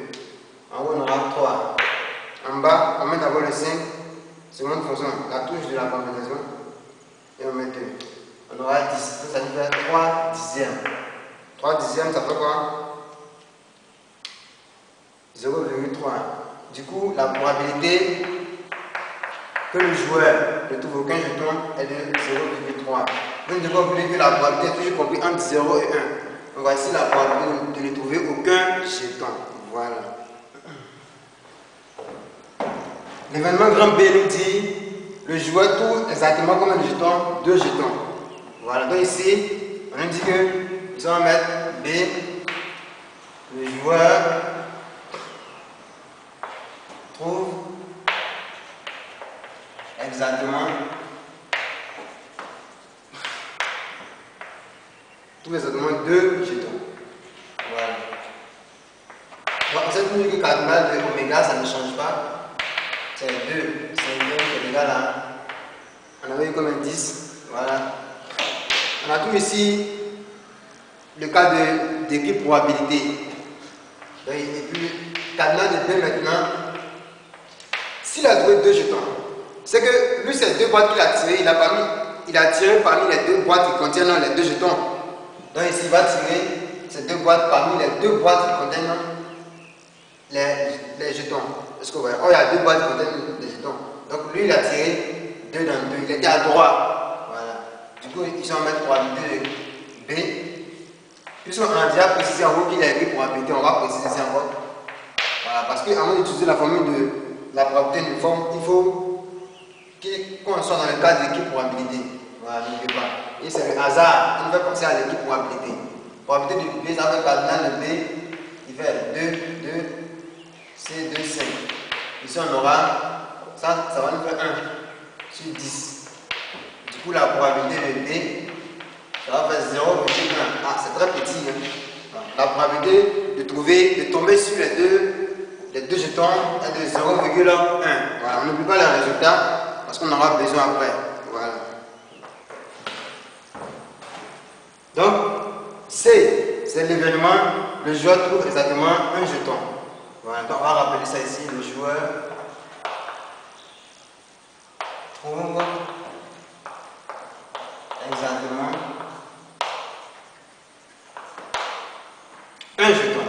En haut, on aura 3. En bas, on met d'abord le 5, seconde fonction, la touche de la combinaison, et on met 2. On aura 10. Ça fait 3 dixièmes. 3 dixièmes, ça fait quoi? 0,3. Du coup, la probabilité que le joueur ne trouve aucun jeton est de 0,3. Vous ne devez pas oublier que la probabilité est toujours comprise entre 0 et 1. Donc voici la probabilité de ne trouver aucun jeton. Voilà. L'événement grand B nous dit le joueur trouve exactement combien de jetons? 2 jetons. Voilà, donc ici, on nous dit que nous allons mettre B, le joueur trouve exactement 2 jetons. Voilà. Bon, on sait toujours que le cardinal de oméga, ça ne change pas. C'est 2, c'est égal à. On avait eu comme un 10. Voilà. On a tout ici le cas d'équipe probabilité. Et puis, cardinal de B maintenant, s'il a trouvé 2 jetons, c'est que lui, ces deux boîtes qu'il a tirées, il a tiré parmi les deux boîtes qui contiennent les deux jetons. Donc ici, il va tirer ces deux boîtes parmi les deux boîtes qui contiennent les jetons. Est-ce que vous voyez? Oh, il y a deux boîtes qui contiennent les jetons. Donc lui, il a tiré 2 dans 2. Il était à droite. Voilà. Du coup, ils sont en mettre probabilité de B. Puisqu'on a déjà précisé en haut qu'il a écrit probabilité, on va préciser ça encore. Voilà. Parce qu'avant d'utiliser la formule de la probabilité uniforme, il faut qu'on soit dans le cadre de l'équipe probabilité. Voilà, n'oubliez pas. Et c'est le hasard qui nous fait penser à l'équipe probabilité. Probabilité de B, ça fait cardinal de B, il fait 2, 2, C, 2, 5. Ici, on aura, ça va nous faire 1 sur 10. Du coup, la probabilité de B, ça va faire 0,1. Ah, c'est très petit. Hein. La probabilité de tomber sur les deux jetons est de 0,1. Voilà, on n'oublie pas les résultats parce qu'on aura besoin après. Voilà. Donc, C, c'est l'événement, le joueur trouve exactement un jeton. Voilà, donc on va rappeler ça ici, le joueur trouve exactement un jeton.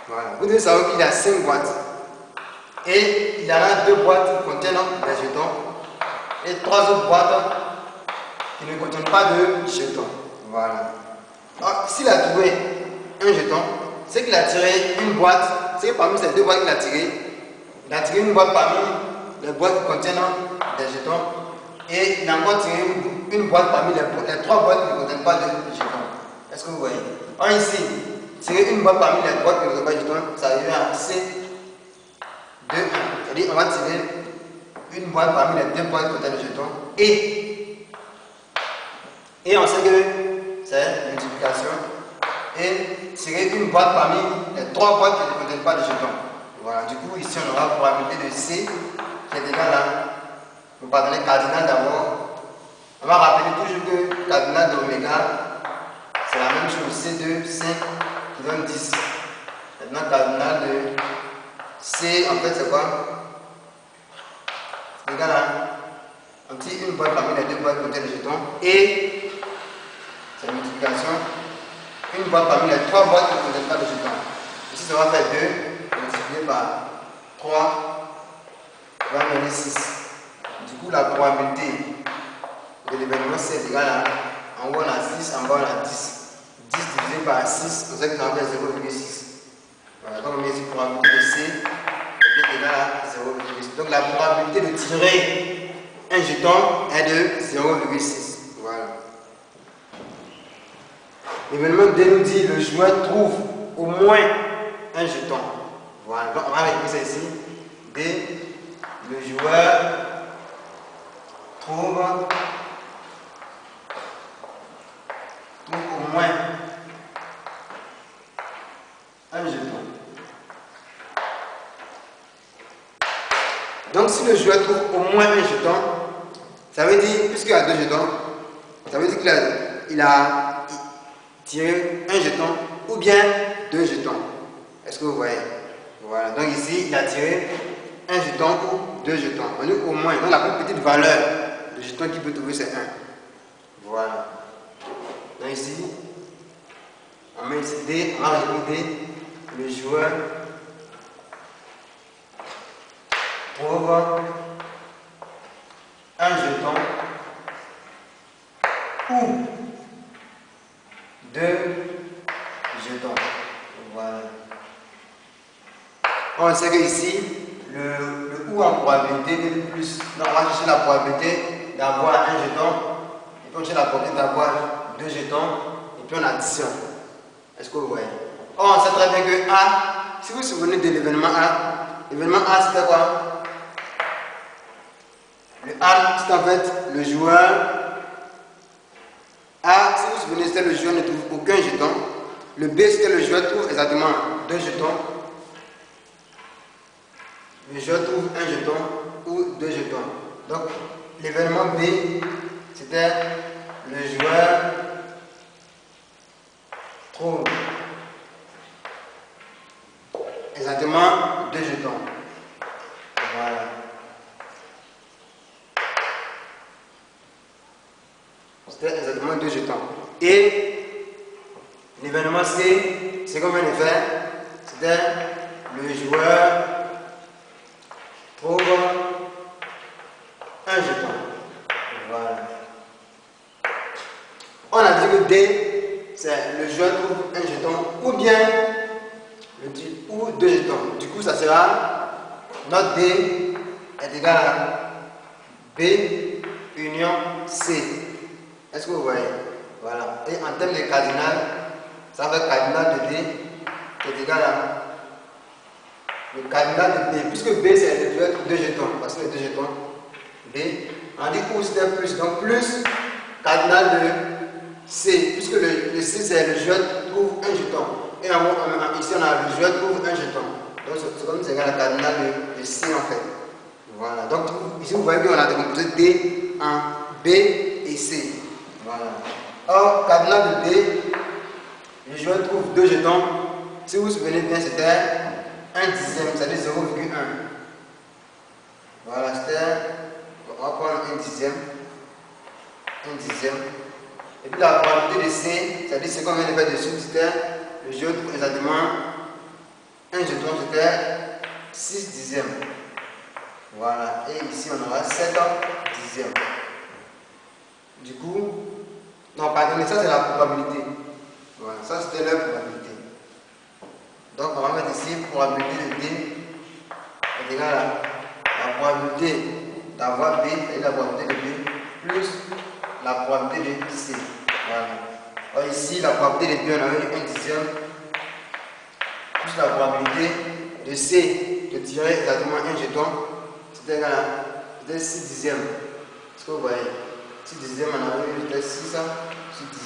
Voilà, vous devez savoir qu'il y a 5 boîtes. Et il y en a 2 boîtes qui contiennent des jetons et 3 autres boîtes qui ne contiennent pas de jetons. Voilà. S'il a trouvé un jeton, c'est qu'il a tiré une boîte, c'est que parmi ces 2 boîtes qu'il a tiré, il a tiré une boîte parmi les boîtes qui contiennent des jetons et il a encore tiré une boîte parmi les 3 boîtes qui ne contiennent pas de jetons. Est-ce que vous voyez? Ici, tirer une boîte parmi les boîtes qui ne contiennent pas de jetons, ça arrive à C2, 1. C'est-à-dire qu'on va tirer une boîte parmi les 2 boîtes qui contiennent des jetons et on sait que c'est multiplication. Et tirer une boîte parmi les 3 boîtes qui ne contiennent pas de jetons. Voilà, du coup, ici on aura la probabilité de C qui est égal à, vous pardonnez, cardinal d'abord. On va rappeler toujours que cardinal de oméga, c'est la même chose, C2, 5 qui donne 10. Maintenant, cardinal de C, en fait, c'est quoi? C'est égal à une boîte parmi les 2 boîtes qui contiennent les jetons et c'est multiplication. Une boîte parmi les 3 boîtes qui ne contiennent pas de jetons. Ici, ça va faire 2 multiplié par 3 va donner 6. Du coup, la probabilité de l'événement c'est égal à, en haut on a 6, en bas on a 10. 10 divisé par 6, on sait que ça va faire 0,6. Voilà, donc on met ici probabilité de C est égal à 0,6. Donc la probabilité de tirer un jeton est de 0,6. Voilà. L'événement D nous dit le joueur trouve au moins un jeton. Voilà, donc on va écrire ça ici. D, le joueur trouve au moins un jeton. Donc si le joueur trouve au moins un jeton, ça veut dire, puisqu'il y a 2 jetons, ça veut dire qu'il a tiré un jeton ou bien 2 jetons. Est-ce que vous voyez? Voilà, donc ici il a tiré un jeton ou 2 jetons. On dit au moins, donc la plus petite valeur de jeton qu'il peut trouver c'est 1. Voilà. Donc ici, on met ici D, on va rajouter D, le joueur trouve un jeton ou 2 jetons. Voilà. On sait que ici, le ou en probabilité est plus. Donc on va chercher la probabilité d'avoir un jeton, et puis on cherche la probabilité d'avoir 2 jetons, et puis on additionne. Est-ce que vous voyez? Or, on sait très bien que A, si vous vous souvenez de l'événement A c'était quoi? Le A, c'est en fait le joueur. A, si vous vous souvenez, c'était le joueur ne trouve aucun jeton. Le B, c'était le joueur trouve exactement 2 jetons. Le joueur trouve un jeton ou 2 jetons. Donc, l'événement B, c'était le joueur trouve exactement 2 jetons. Voilà. C'était exactement 2 jetons. Et l'événement C, c'est comme un effet. C'était le joueur trouve un jeton. Voilà. On a dit que D, c'est le joueur trouve un jeton ou bien ou 2 jetons. Du coup, ça sera notre D est égal à B union C. Est-ce que vous voyez? Voilà. Et en termes de cardinal, ça va être cardinal de D qui est égal à le cardinal de B. Puisque B c'est le joueur 2 jetons. Parce que les 2 jetons B. On dit où c'était plus. Donc plus cardinal de C. Puisque le C c'est le joueur trouve un jeton. Et en haut, ici on a le joueur trouve un jeton. Donc c'est comme c'est égal à cardinal de C en fait. Voilà. Donc ici vous voyez qu'on a décomposé D en B et C. Voilà. Or, cardinal de D, le joueur trouve 2 jetons. Si vous vous souvenez bien, c'était 1 dixième, c'est-à-dire 0,1. Voilà, c'était, on va prendre 1 dixième. 1 dixième. Et puis la probabilité de C, c'est-à-dire ce qu'on vient de faire dessus, c'était le joueur trouve exactement 1 jeton, c'était 6 dixièmes. Voilà, et ici on aura 7 dixièmes. Du coup, non, pardonnez, ça c'est la probabilité. Voilà, ça c'était la probabilité. Donc on va mettre ici probabilité de D est égale à la probabilité d'avoir B et la probabilité de B plus la probabilité de C. Voilà. Alors ici, la probabilité de B, on avait 1 dixième plus la probabilité de C de tirer exactement un jeton, c'était égal à 6 dixièmes. Est-ce que vous voyez? 6 dixièmes, on a eu 6 sur 10.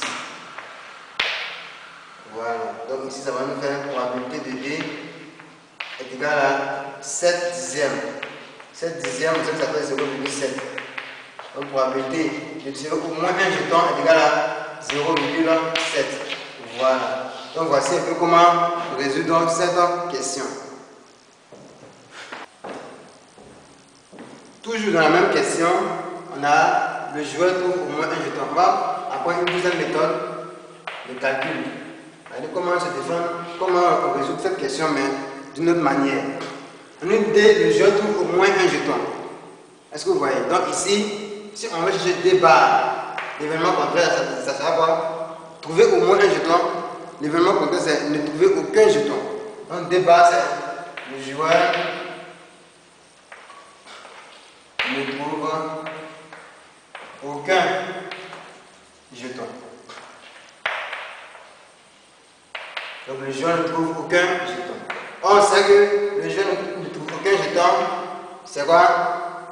Voilà. Donc ici, ça va nous faire une probabilité de D est égale à 7 dixièmes. 7 dixièmes, ça fait 0,7. Donc probabilité de tirer au moins un jeton est égale à 0,7. Voilà. Donc voici un peu comment résoudre cette question. Toujours dans la même question, on a le joueur trouve au moins un jeton. On va apprendre une deuxième méthode de calcul. Allez, comment se défendre, comment on résout cette question, mais d'une autre manière. On nous dit le joueur trouve au moins un jeton. Est-ce que vous voyez? Donc ici, si on veut chercher D bar, l'événement contraire, ça sera quoi? Trouver au moins un jeton. L'événement contraire, c'est ne trouver aucun jeton. Donc D bar, c'est le joueur ne trouve aucun jeton. Donc le joueur ne trouve aucun jeton. On sait que le joueur ne trouve aucun jeton, c'est quoi?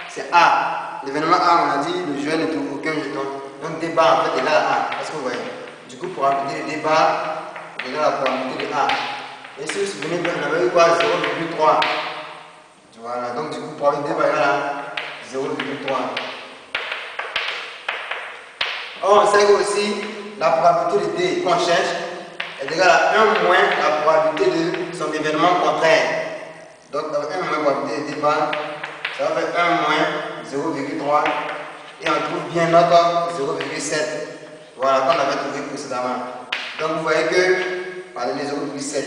C'est A. L'événement A, on a dit le joueur ne trouve aucun jeton. Donc D bar en fait est égal à A. Est-ce que vous voyez? Du coup, pour appliquer D bar est égal à la probabilité de A. Et si vous vous souvenez bien, on avait eu quoi? 0,3. Voilà, donc du coup, probabilité D bar est égal à 0,3. Or, on sait que aussi la probabilité de D qu'on cherche est égale à 1 moins la probabilité de son événement contraire. Donc, avec 1 moins la probabilité de D bar, ça va faire 1 moins 0,3 et on trouve bien notre 0,7. Voilà, qu'on avait trouvé précédemment. Donc, vous voyez que, pardonnez, 0,7.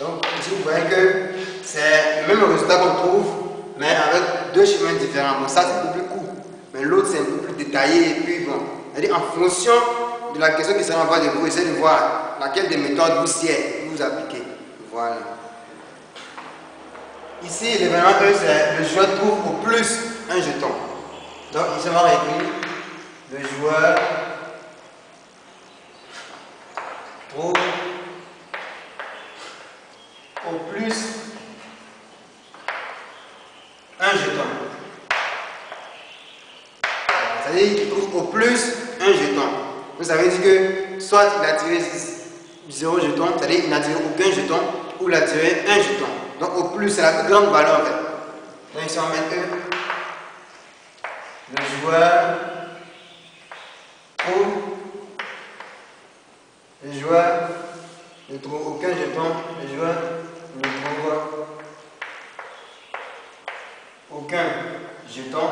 Donc, ici, vous voyez que c'est le même résultat qu'on trouve, mais avec deux chemins différents. Bon, ça, c'est un peu plus court, mais l'autre, c'est un peu plus détaillé. Et puis, bon, c'est-à-dire, en fonction de la question qui sera en bas de vous, essayez de voir laquelle des méthodes vous sied, vous appliquez. Voilà. Ici, l'événement E, c'est le joueur trouve au plus un jeton. Donc, ici, on va réécrire le joueur trouve au plus un jeton. C'est-à-dire qu'il trouve au plus un jeton. Donc, ça veut dire que soit il a tiré 0 jeton, c'est-à-dire qu'il n'a tiré aucun jeton, ou il a tiré un jeton. Donc au plus, c'est la plus grande valeur en fait. Donc ici on met E. Le joueur trouve. Le joueur ne trouve aucun jeton. Le joueur ne trouve jetons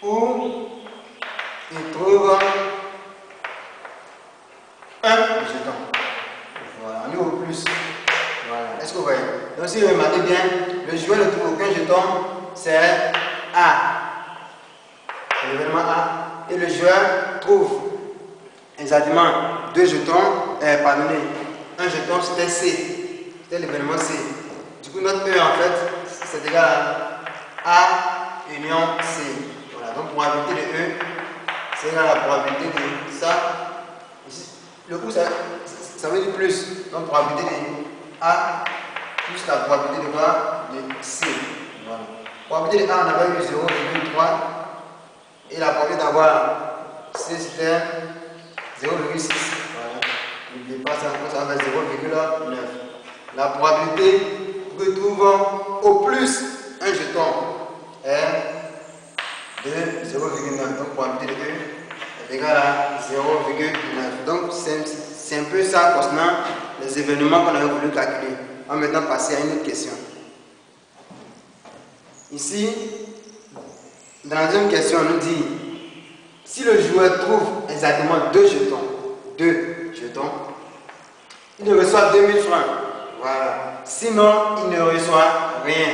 où il trouve un jeton. Voilà, on est au plus. Voilà, est-ce que vous voyez? Donc si vous remarquez bien, le joueur ne trouve aucun jeton, c'est A. L'événement A. Et le joueur trouve exactement deux jetons, pardonnez, un jeton c'était C. C'était l'événement C. Du coup notre E en fait, c'est égal à A union C. Voilà, donc probabilité de E, c'est égal à la probabilité de ça. Ici, le coup ça veut dire plus. Donc probabilité de A plus la probabilité de quoi? De C. Voilà. Probabilité de A, on avait eu 0,3 et la probabilité d'avoir C c'était 0,6. Voilà. N'oubliez pas ça, ça va faire 0,9. La probabilité que nous trouvons au plus un jeton est de 0,9. Donc probabilité de E est égale à 0,9. Donc c'est un peu ça concernant les événements qu'on avait voulu calculer. On va maintenant passer à une autre question. Ici, dans la deuxième question, on nous dit si le joueur trouve exactement deux jetons, il reçoit 2000 francs. Voilà. Sinon, il ne reçoit rien.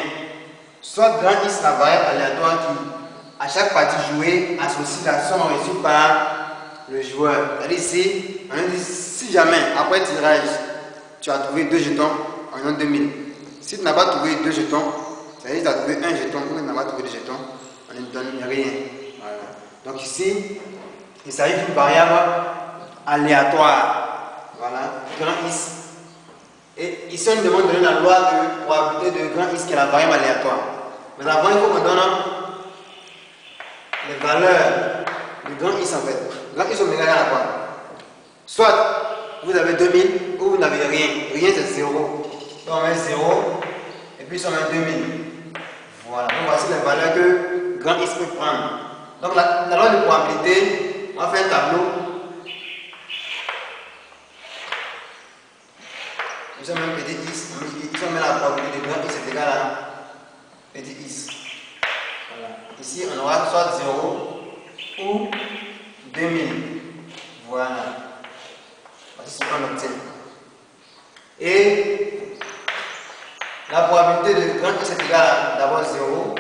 Soit grand X, la variable aléatoire qui, à chaque partie jouée, associe la somme reçue par le joueur. C'est-à-dire ici, on nous dit si jamais, après tirage, tu as trouvé deux jetons, on donne 2000. Si tu n'as pas trouvé deux jetons, c'est-à-dire que tu as trouvé un jeton ou tu n'as pas trouvé de jetons, on ne donne rien. Voilà. Donc ici, il s'agit d'une variable aléatoire. Voilà, grand X. Et ici, on nous demande de donner la loi de probabilité de grand X qui est la variable aléatoire. Mais avant, il faut qu'on donne les valeurs de grand X en fait. Grand X, on est égal à quoi? Soit vous avez 2000 ou vous n'avez rien. Rien, c'est 0. Donc on met 0 et puis on met 2000. Voilà, donc voici les valeurs que grand X peut prendre. Donc la loi de probabilité, on va faire un tableau. Nous avons un petit x, ici on met la probabilité de grand X est égal à petit x. Voilà. Ici on aura soit 0 ou 2000. Voilà. Voici ce qu'on obtient. Et la probabilité de grand X est égale à d'abord 0.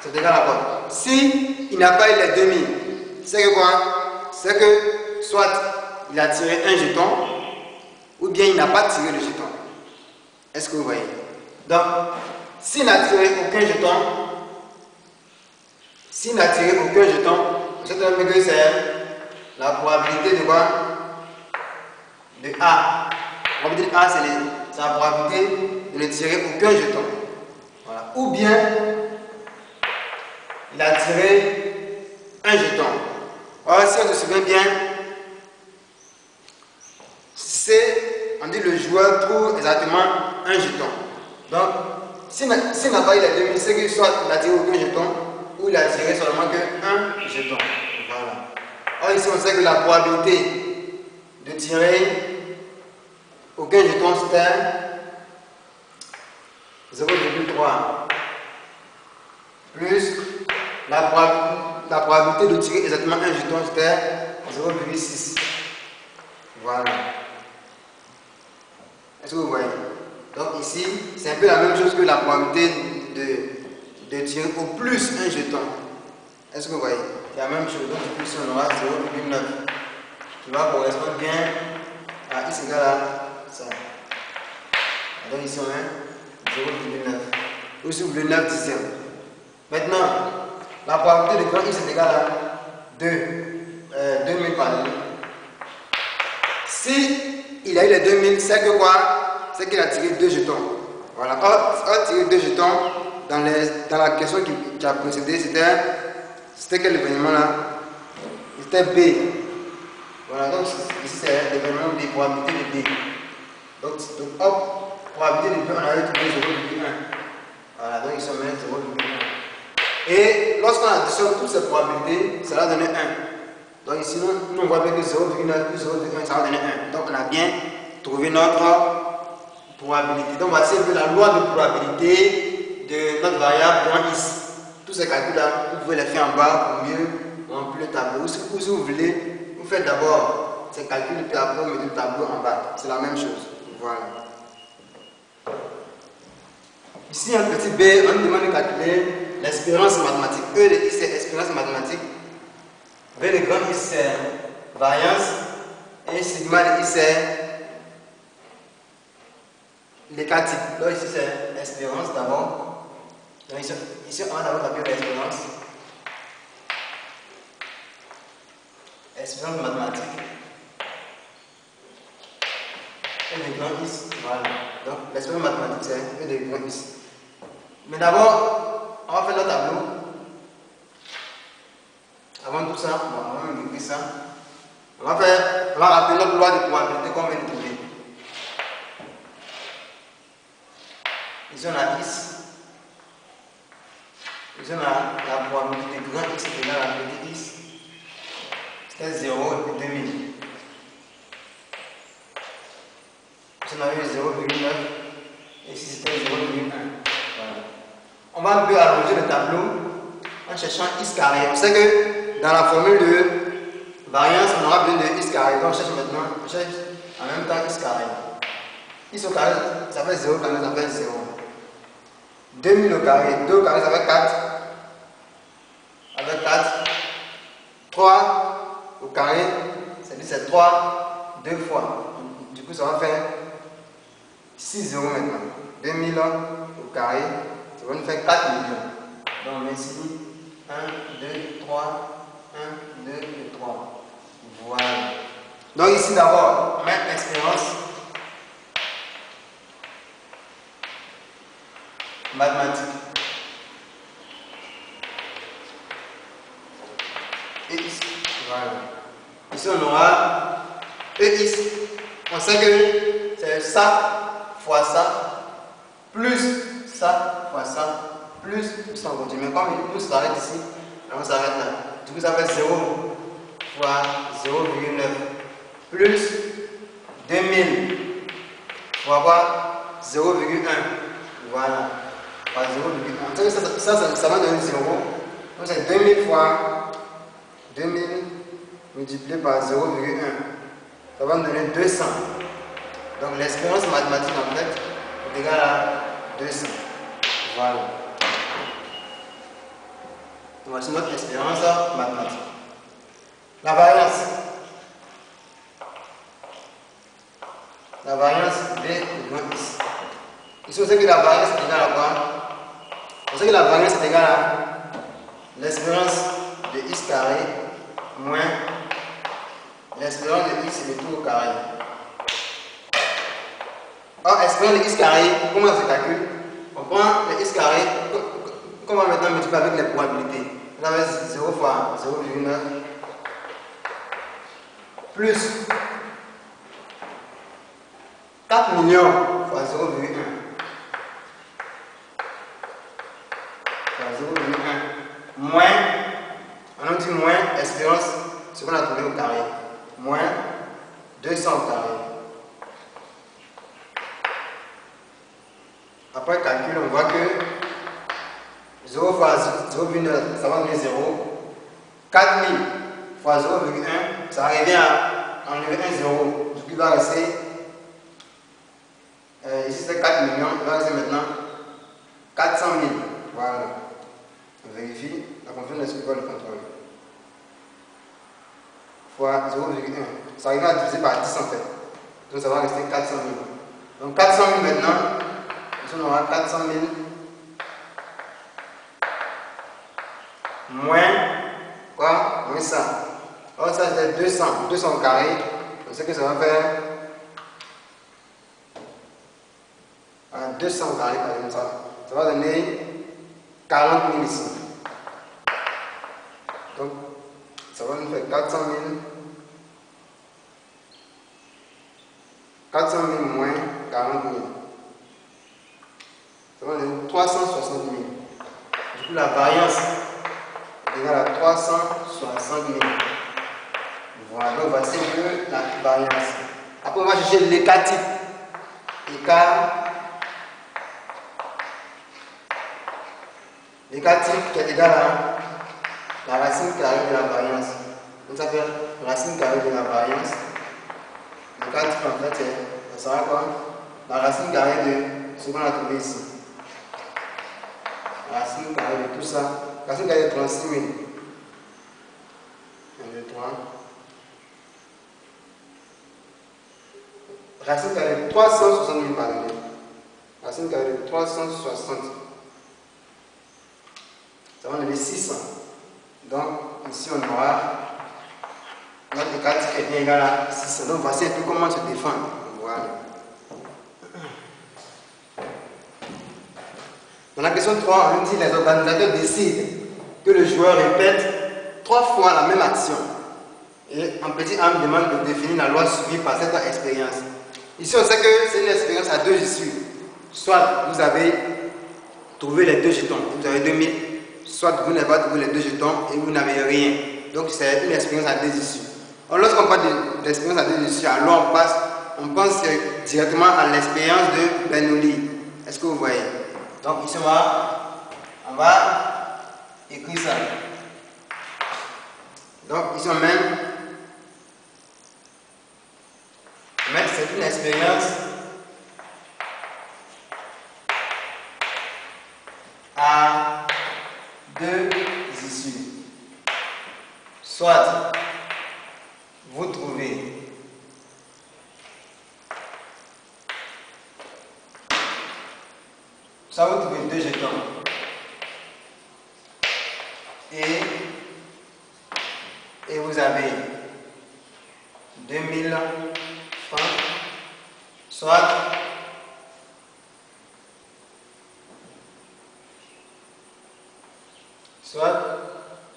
C'est égal à quoi? Si il n'a pas eu les 2000, c'est que quoi? C'est que soit il a tiré un jeton, ou bien il n'a pas tiré le jeton. Est-ce que vous voyez? Donc, s'il n'a tiré aucun jeton, c'est la probabilité de quoi? De A. La probabilité de A, c'est la probabilité de ne tirer aucun jeton. Voilà. Ou bien, il a tiré un jeton. Alors, si on se souvient bien, on dit le joueur trouve exactement un jeton. Donc, s'il n'a pas eu les 2000, c'est que soit il a tiré aucun jeton ou il a tiré seulement qu'un jeton. Voilà. Alors ici, on sait que la probabilité de tirer aucun jeton, c'était 0,3 plus la probabilité de tirer exactement un jeton, c'était 0,6. Voilà. Est-ce que vous voyez? Donc ici, c'est un peu la même chose que la probabilité de tirer au plus un jeton. Est-ce que vous voyez? C'est la même chose. Donc plus on aura 0,9 qui va correspondre bien à x égale à ça. Donc ici on a 0,9. Ou si vous voulez 9 dixièmes. Maintenant, la probabilité de grand x est égale à 2000 par 2. Si il a eu les 2000, c'est que quoi? C'est qu'il a tiré deux jetons. Voilà. Or, tiré deux jetons, dans la question qui a précédé, c'était quel événement là? C'était B. Voilà, donc ici c'est l'événement des probabilités de B. Donc hop, probabilité de B, on avait trouvé 0,1. Voilà, donc ils sont mis 0,1. Et lorsqu'on additionne toutes ces probabilités, ça va donner 1. Donc ici, nous on voit bien que 0,9 plus 0,1, ça va donner 1. Donc on a bien trouvé notre probabilité. Donc voici un peu la loi de probabilité de notre variable grand X. Tous ces calculs-là, vous pouvez les faire en bas pour mieux remplir le tableau. Ou si vous voulez, vous faites d'abord ces calculs et puis après vous mettez le tableau en bas. C'est la même chose. Voilà. Ici, un petit b, on nous demande de calculer l'espérance mathématique. E de X, c'est espérance mathématique. B de grand X, c'est variance. Et sigma de X, c'est l'écart type. Là, ici, c'est espérance d'abord. Donc, ici, on va d'abord taper l'espérance. Espérance mathématique. E de grand X. Voilà. Donc, l'espérance mathématique, c'est E de grand X. Mais d'abord, on va faire le tableau. Avant tout ça, on va écrire ça. On va rappeler notre loi de probabilité qu'on vient de trouver. Ici, on a X. Ici, on a la probabilité de grand X est égal à la petit X. C'était 0 et puis 2000. Ici, on avait 0,9. Et ici, c'était 0,1. Voilà. On va un peu allonger le tableau en cherchant X carré. On sait que dans la formule de variance, on aura besoin de X carré. Donc, on cherche maintenant, on cherche en même temps X carré. X au carré, ça fait 0 carré, ça fait 0. 2000 au carré, 2 au carré, ça fait 4. Avec 4. 3 au carré, c'est 3 2 fois. Du coup, ça va faire 6 0 maintenant. 2000 au carré, ça va nous faire 4 millions. Donc, on met ici 1, 2, 3, 1, 2 et 3. Voilà. Donc, ici d'abord, on met l'expérience mathématique. Et ici, voilà. Ici, on aura EX. On sait que c'est ça fois ça, plus ça fois ça, plus ça on continue. Mais comme il s'arrête ici, on s'arrête là. Du coup, ça fait 0 fois 0,9 plus 2000 fois quoi 0,1. Voilà. Fois 0,1. Ça va donner 0. Donc, c'est 2000 fois 2000 multiplié par 0,1. Ça va nous donner 200. Donc, l'espérance mathématique en fait est égale à 200. Voilà. Voici notre espérance mathématique. La variance. La variance B de grand X. Ici, on sait que la variance est égale à quoi? On sait que la variance est égale à l'espérance de X carré moins l'espérance de X et le tout au carré. Or, espérance de X carré, comment ça se calcule? On prend le X carré, qu'on va maintenant multiplier avec les probabilités. Vous avez 0 fois 0,9 plus 4 millions fois 0,1 fois 0,1 moins, on a dit moins espérance, ce qu'on a trouvé au carré, moins 200 au carré. Après calcul, on voit que 0 fois 0,9, ça va donner 0. 4000 fois 0,1, ça revient à enlever 1 0. Du coup, il va rester, ici c'est 4 millions, il va rester maintenant 400 000. Voilà. On vérifie, la fonction d'exclusion le contrôle. Fois 0,1. Ça arrive à diviser par 10 en fait. Donc ça va rester 400 000. Donc 400 000 maintenant, ici on aura 400 000 moins quoi? Moins ça. Alors ça c'est 200. 200 au carré. On sait que ça va faire 200 au carré par exemple ça. Ça va donner 40 000 ici. Donc ça va nous faire 400 000. 400 000 moins 40 000. Ça va donner 360 000. Du coup la variance est égale à 360 000. Voilà, donc voici un peu la variance. Après on va chercher l'écart type. Écart Le cas type qui est égal à la racine carrée de la variance. Donc ça fait racine carrée de la variance. Le cas type en fait, ça sera quoi? La racine carrée de ce qu'on a trouvé ici. La racine carrée de tout ça. La racine carrée de 36 000. 1, 2, 3. Racine carrée de 360 000, pardon. Racine carrée de 360. Ça va donner 600. Donc, ici, on aura notre écart qui est bien égal à 600. Donc, voici un peu comment se défendre. Voilà. Dans la question 3, on dit les organisateurs décident que le joueur répète 3 fois la même action. Et en petit A, on demande de définir la loi suivie par cette expérience. Ici, on sait que c'est une expérience à 2 issues. Soit vous avez trouvé les 2 jetons, vous avez 2000, soit vous n'avez pas trouvé les 2 jetons et vous n'avez rien. Donc, c'est une expérience à 2 issues. Lorsqu'on parle d'expérience à 2 issues, alors on pense directement à l'expérience de Bernoulli. Est-ce que vous voyez? Donc, ici, on va écrire ça. Donc, ici, on met c'est une expérience à 2 issues. Soit vous trouvez vous trouvez 2 jetons et vous avez 2000 francs, soit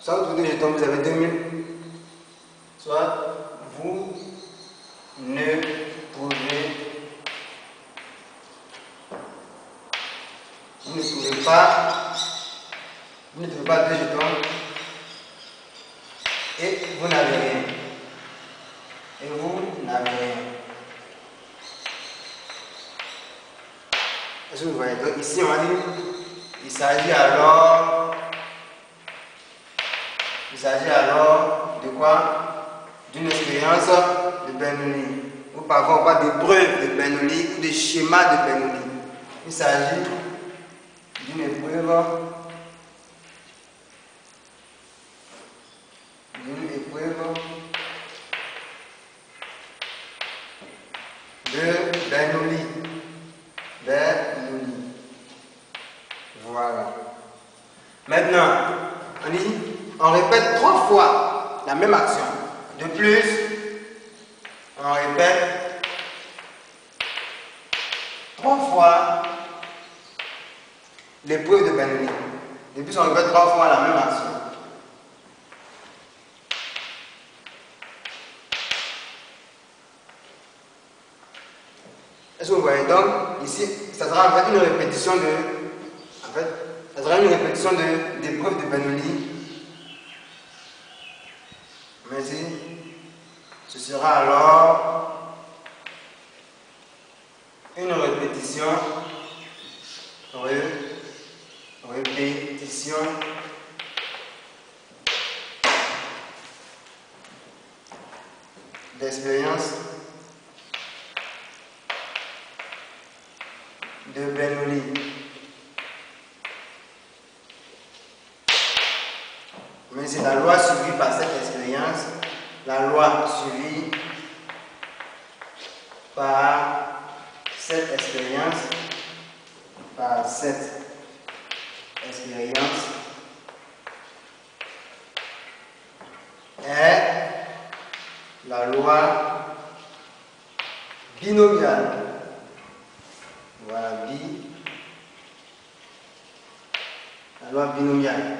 vous trouvez 2 jetons, vous avez 2000, soit vous ne trouvez pas 2 jetons et vous n'avez rien. Est-ce que vous voyez? Donc ici on va dire il s'agit alors de quoi? D'une expérience de Bernoulli. Ou parfois on parle de preuve de Bernoulli ou de schéma de Bernoulli. Il s'agit d'une épreuve de Bernoulli. Voilà. Maintenant, on répète 3 fois la même action. De plus, on répète 3 fois l'épreuve de Bernoulli. De plus, on répète 3 fois la même action. Est-ce que vous voyez? Donc, ici, ça sera en fait une répétition d'épreuve de Bernoulli. Mais ici, ce sera alors une répétition d'expérience de Bernoulli. Mais c'est la loi suivie par cette expérience, la loi suivie par cette expérience, est la loi binomiale. Voilà, la loi binomiale.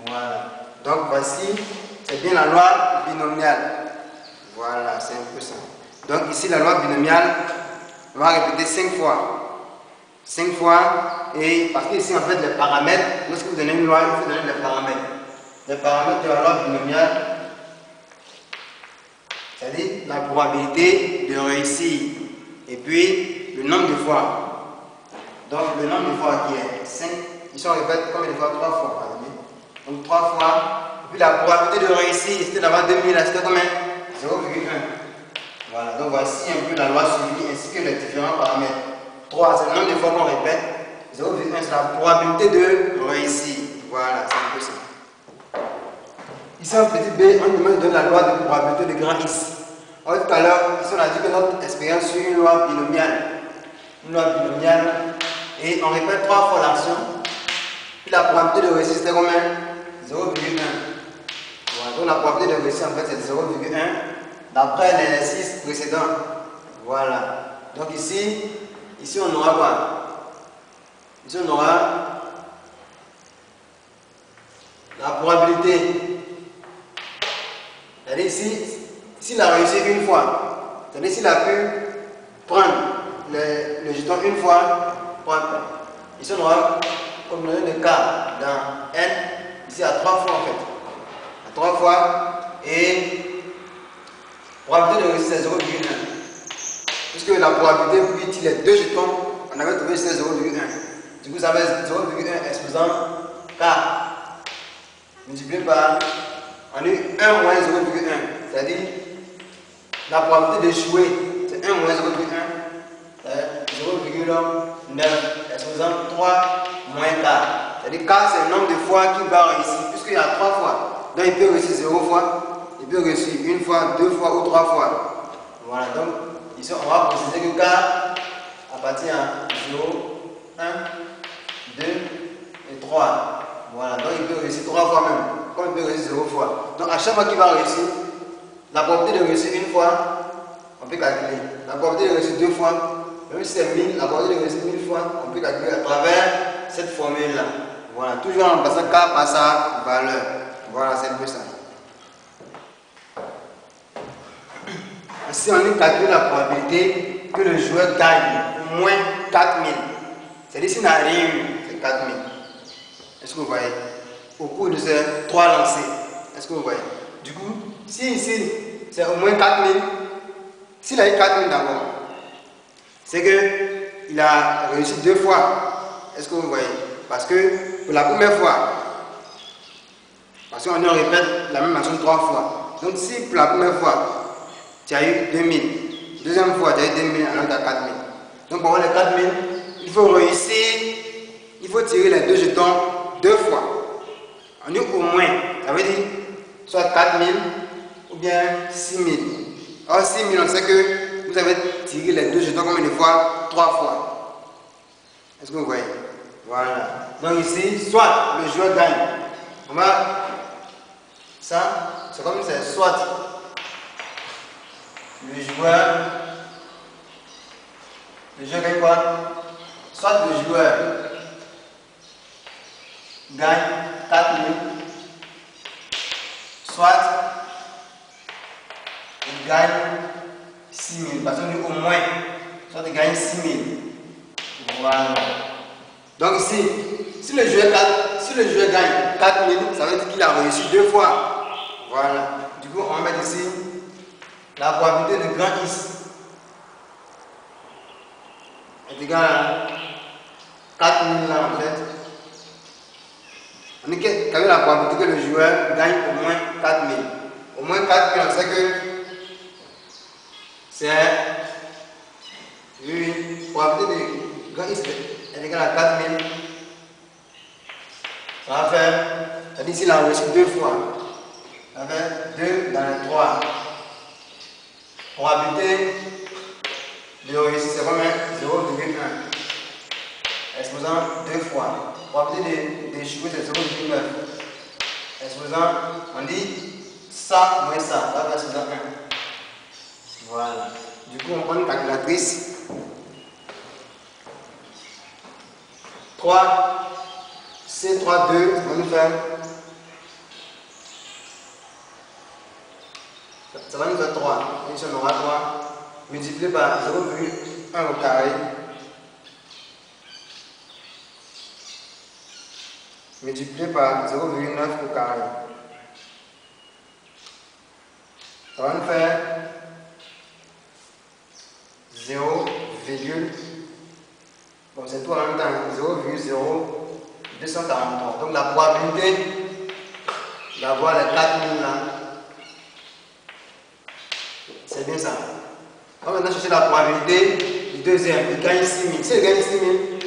Voilà. Donc voici, c'est bien la loi binomiale. Voilà, c'est un peu ça. Donc ici, la loi binomiale, on va répéter 5 fois. 5 fois, et parce que ici, en fait, les paramètres, lorsque vous donnez une loi, il faut donner les paramètres. Les paramètres de la loi binomiale, c'est-à-dire la probabilité de réussir. Et puis, le nombre de fois. Donc, le nombre de fois qui est 5 ici on répète combien de fois? 3 fois. Donc 3 fois. Et puis la probabilité de réussir, c'était d'avoir 2000, là c'était combien? 0,1. Voilà, donc voici un peu la loi suivie ainsi que les différents paramètres. 3, c'est le nombre de fois qu'on répète. 0,1, c'est la probabilité de réussir. Voilà, c'est un peu ça. Ici en petit b, on nous donne la loi de probabilité de grand X. Alors, tout à l'heure, ici on a dit que notre expérience sur une loi binomiale. Une loi binomiale. Et on répète 3 fois l'action. Puis la probabilité de réussir c'était combien? 0,1. Voilà, donc la probabilité de réussir en fait c'est 0,1 d'après l'exercice précédent. Voilà. Donc ici on aura quoi? Ici on aura la probabilité. C'est-à-dire ici, s'il a réussi une fois, c'est-à-dire s'il a pu prendre le jeton une fois, ici on aura comme le de K dans N, ici à 3 fois en fait. À 3 fois et probabilité de réussir c'est 0,1. Puisque la probabilité pour utiliser les 2 jetons, on avait trouvé c'est 0,1. Du coup ça va être 0,1 exposant K multiplié par on a eu 1 moins 0,1. C'est-à-dire la probabilité d'échouer c'est 1 moins 0,1. 0,9 exposant 3 moins K. C'est-à-dire K c'est le nombre de fois qu'il va réussir, puisqu'il y a 3 fois. Donc il peut réussir 0 fois, il peut réussir 1 fois, 2 fois ou 3 fois. Voilà, donc ici on va préciser que K appartient à 0, 1, 2 et 3. Voilà, donc il peut réussir 3 fois même, comme il peut réussir 0 fois. Donc à chaque fois qu'il va réussir, la probabilité de réussir 1 fois, on peut calculer. La probabilité de réussir 2 fois, même si c'est 1000, la probabilité de réussir 1000 fois, on peut calculer à travers cette formule-là. Voilà, toujours en remplaçant K par sa valeur. Voilà, c'est un peu ça. Si on calcule la probabilité que le joueur gagne au moins 4000, c'est-à-dire s'il n'a rien eu, c'est 4000. Est-ce que vous voyez? Au cours de ces 3 lancers, est-ce que vous voyez? Du coup, si ici c'est au moins 4000, s'il a eu 4000 d'abord, c'est qu'il a réussi 2 fois. Est-ce que vous voyez? Parce que pour la première fois, parce qu'on répète la même action 3 fois. Donc si pour la première fois, tu as eu 2000, deuxième fois tu as eu 2000, alors tu as 4000. Donc pour avoir les 4000, il faut réussir, il faut tirer les 2 jetons 2 fois. On dit au moins, ça veut dire soit 4000 ou bien 6000. Or 6000, on sait que vous avez tiré les 2 jetons combien de fois? 3 fois. Est-ce que vous voyez? Voilà. Donc ici, soit le joueur gagne. On va. Ça, c'est comme c'est soit le joueur gagne quoi? Soit le joueur gagne 4000, soit il gagne 6000. Parce qu'on dit au moins, soit il gagne 6000. Voilà. Donc ici, si le joueur gagne 4000, ça veut dire qu'il a réussi 2 fois. Voilà. Du coup, on va mettre ici la probabilité de grand X est égale à 4000 là en fait. On dit quelle est la probabilité que le joueur gagne au moins 4000. Au moins 4000, on sait que c'est une probabilité de grand X est égale à 4000. Ça va faire, c'est-à-dire s'il a réussi 2 fois, ça va faire 2 dans le 3. Probabilité de réussir, c'est combien? 0,1. Exposant 2 fois. Probabilité d'échouer, c'est 0,9. Exposant, on dit ça moins ça, ça va faire exposant 1. Voilà. Du coup, on prend une calculatrice. 3, C3, 2, on va nous faire. Ça va nous faire 3. Ici, on aura 3 multiplié par 0,1 au carré. Multiplié par 0,9 au carré. Ça va nous faire 0, bon c'est tout en même temps, 243. Donc la probabilité d'avoir les 4000 là, c'est bien ça. On va maintenant chercher la probabilité du deuxième. Il gagne 6000. Si il gagne 6000,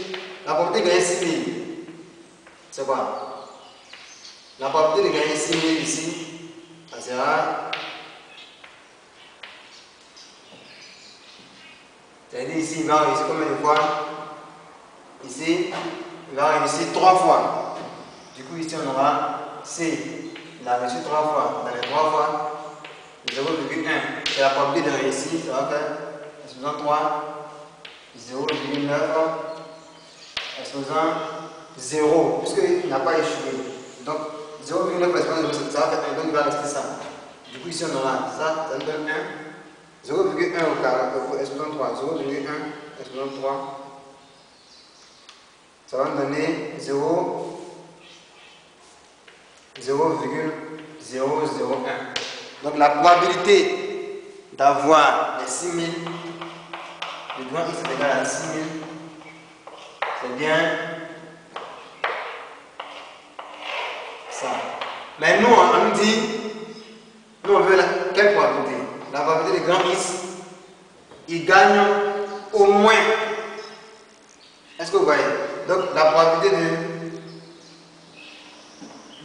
la probabilité de gagner 6000, c'est quoi? La probabilité de gagner 6000 ici, ça sera. C'est-à-dire ici, il va réussir combien de fois? Ici, il va réussir 3 fois. Du coup, ici, on aura C. Il a réussi 3 fois. Dans les 3 fois, 0,1. C'est la probabilité de réussir. Ça va faire exposant 3, 0,9, exposant 0, puisqu'il n'a pas échoué. Donc, 0,9 exposant 0, ça va faire 1. Donc, il va rester ça. Du coup, ici, on aura ça. Ça nous donne 1. 0,1 au carré, exposant 3, 0,1, exposant 3, ça va me donner 0,001. Donc la probabilité d'avoir les 6000, le droit x est égal à 6000, c'est bien ça. Mais nous, on nous dit, nous on veut quelle probabilité? La probabilité de grand X, il gagne au moins. Est-ce que vous voyez? Donc la probabilité de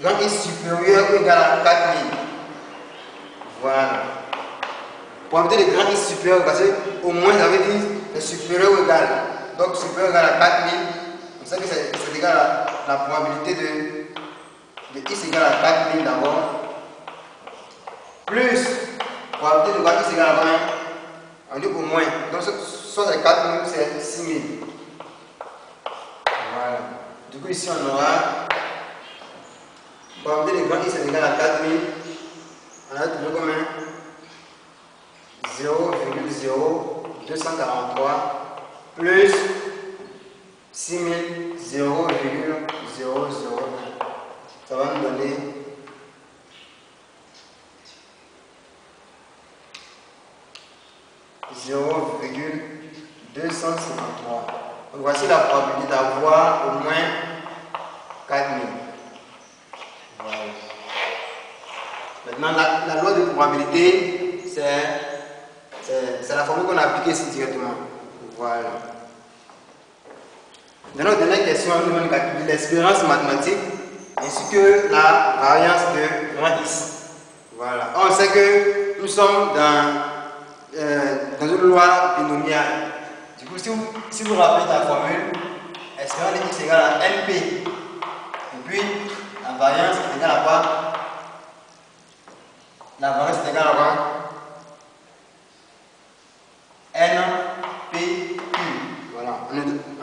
grand X supérieur ou égal à 4000. Voilà. Probabilité de grand X supérieur, parce que au moins ça veut dire que supérieur ou égal. Donc supérieur ou égal à 4000. C'est ça que c'est égal à la probabilité de X égale à 4000 d'abord. Plus probabilité de grand X égale à 20. On dit au moins. Donc soit c'est 4000 ou c'est 6000. Voilà. Du coup ici on aura probabilité de grand X est égal à 4000. On a toujours combien? 0,0243 plus 6000, 0,001. Ça va nous donner 0,253. Donc voici la probabilité d'avoir au moins 4000. Voilà. Maintenant, la loi de probabilité, c'est la formule qu'on a appliquée ici directement. Voilà. Dans notre dernière question, nous devons calculer l'espérance mathématique ainsi que la variance de grand X. Voilà. On sait que nous sommes dans une loi binomiale. Du coup, si vous rappelez la formule, espérance de X égale à NP. Et puis, la variance est égale à quoi? La variance est égale à quoi? NPQ. Voilà, on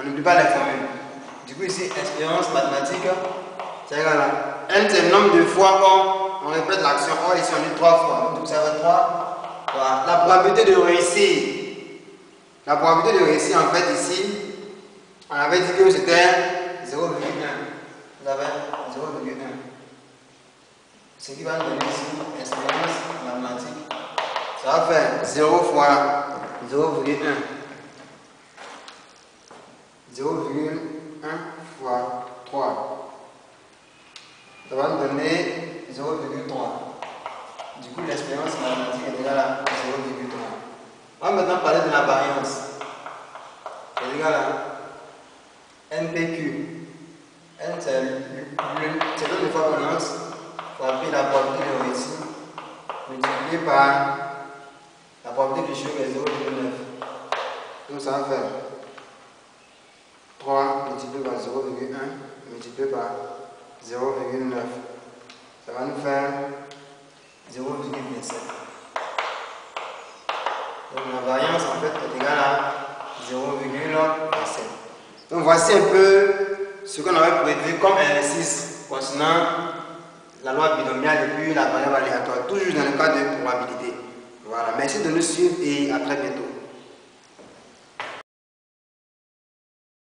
n'oublie pas les formules. Du coup, ici, expérience mathématique, c'est égal à N, c'est le nombre de fois qu'on répète l'action. Or, ici, on dit 3 fois. Donc, ça va 3. Voilà. La probabilité de réussir. La probabilité de réussir, en fait, ici, on avait dit que c'était 0,1. Vous avez 0,1. Ce qui va nous donner ici, expérience mathématique, ça va faire 0 fois 0,1. 0,1 fois 3. Ça va nous donner 0,3. Du coup, l'expérience mathématique est égale à 0,3. On va maintenant parler de la variance. C'est égal à NPQ. N, c'est le nombre de fois qu'on lance. Pour appeler la probabilité de réussir multiplié par la probabilité de échouer est 0,9. Donc ça va faire 3 multiplié par 0,1 multiplié par 0,9. Ça va nous faire 0,27. Donc la variance en fait est égale à 0,27. Donc voici un peu ce qu'on avait prévu comme exercice concernant la loi binomiale et puis la variable aléatoire, toujours dans le cas de probabilité. Voilà, merci de nous suivre et à très bientôt.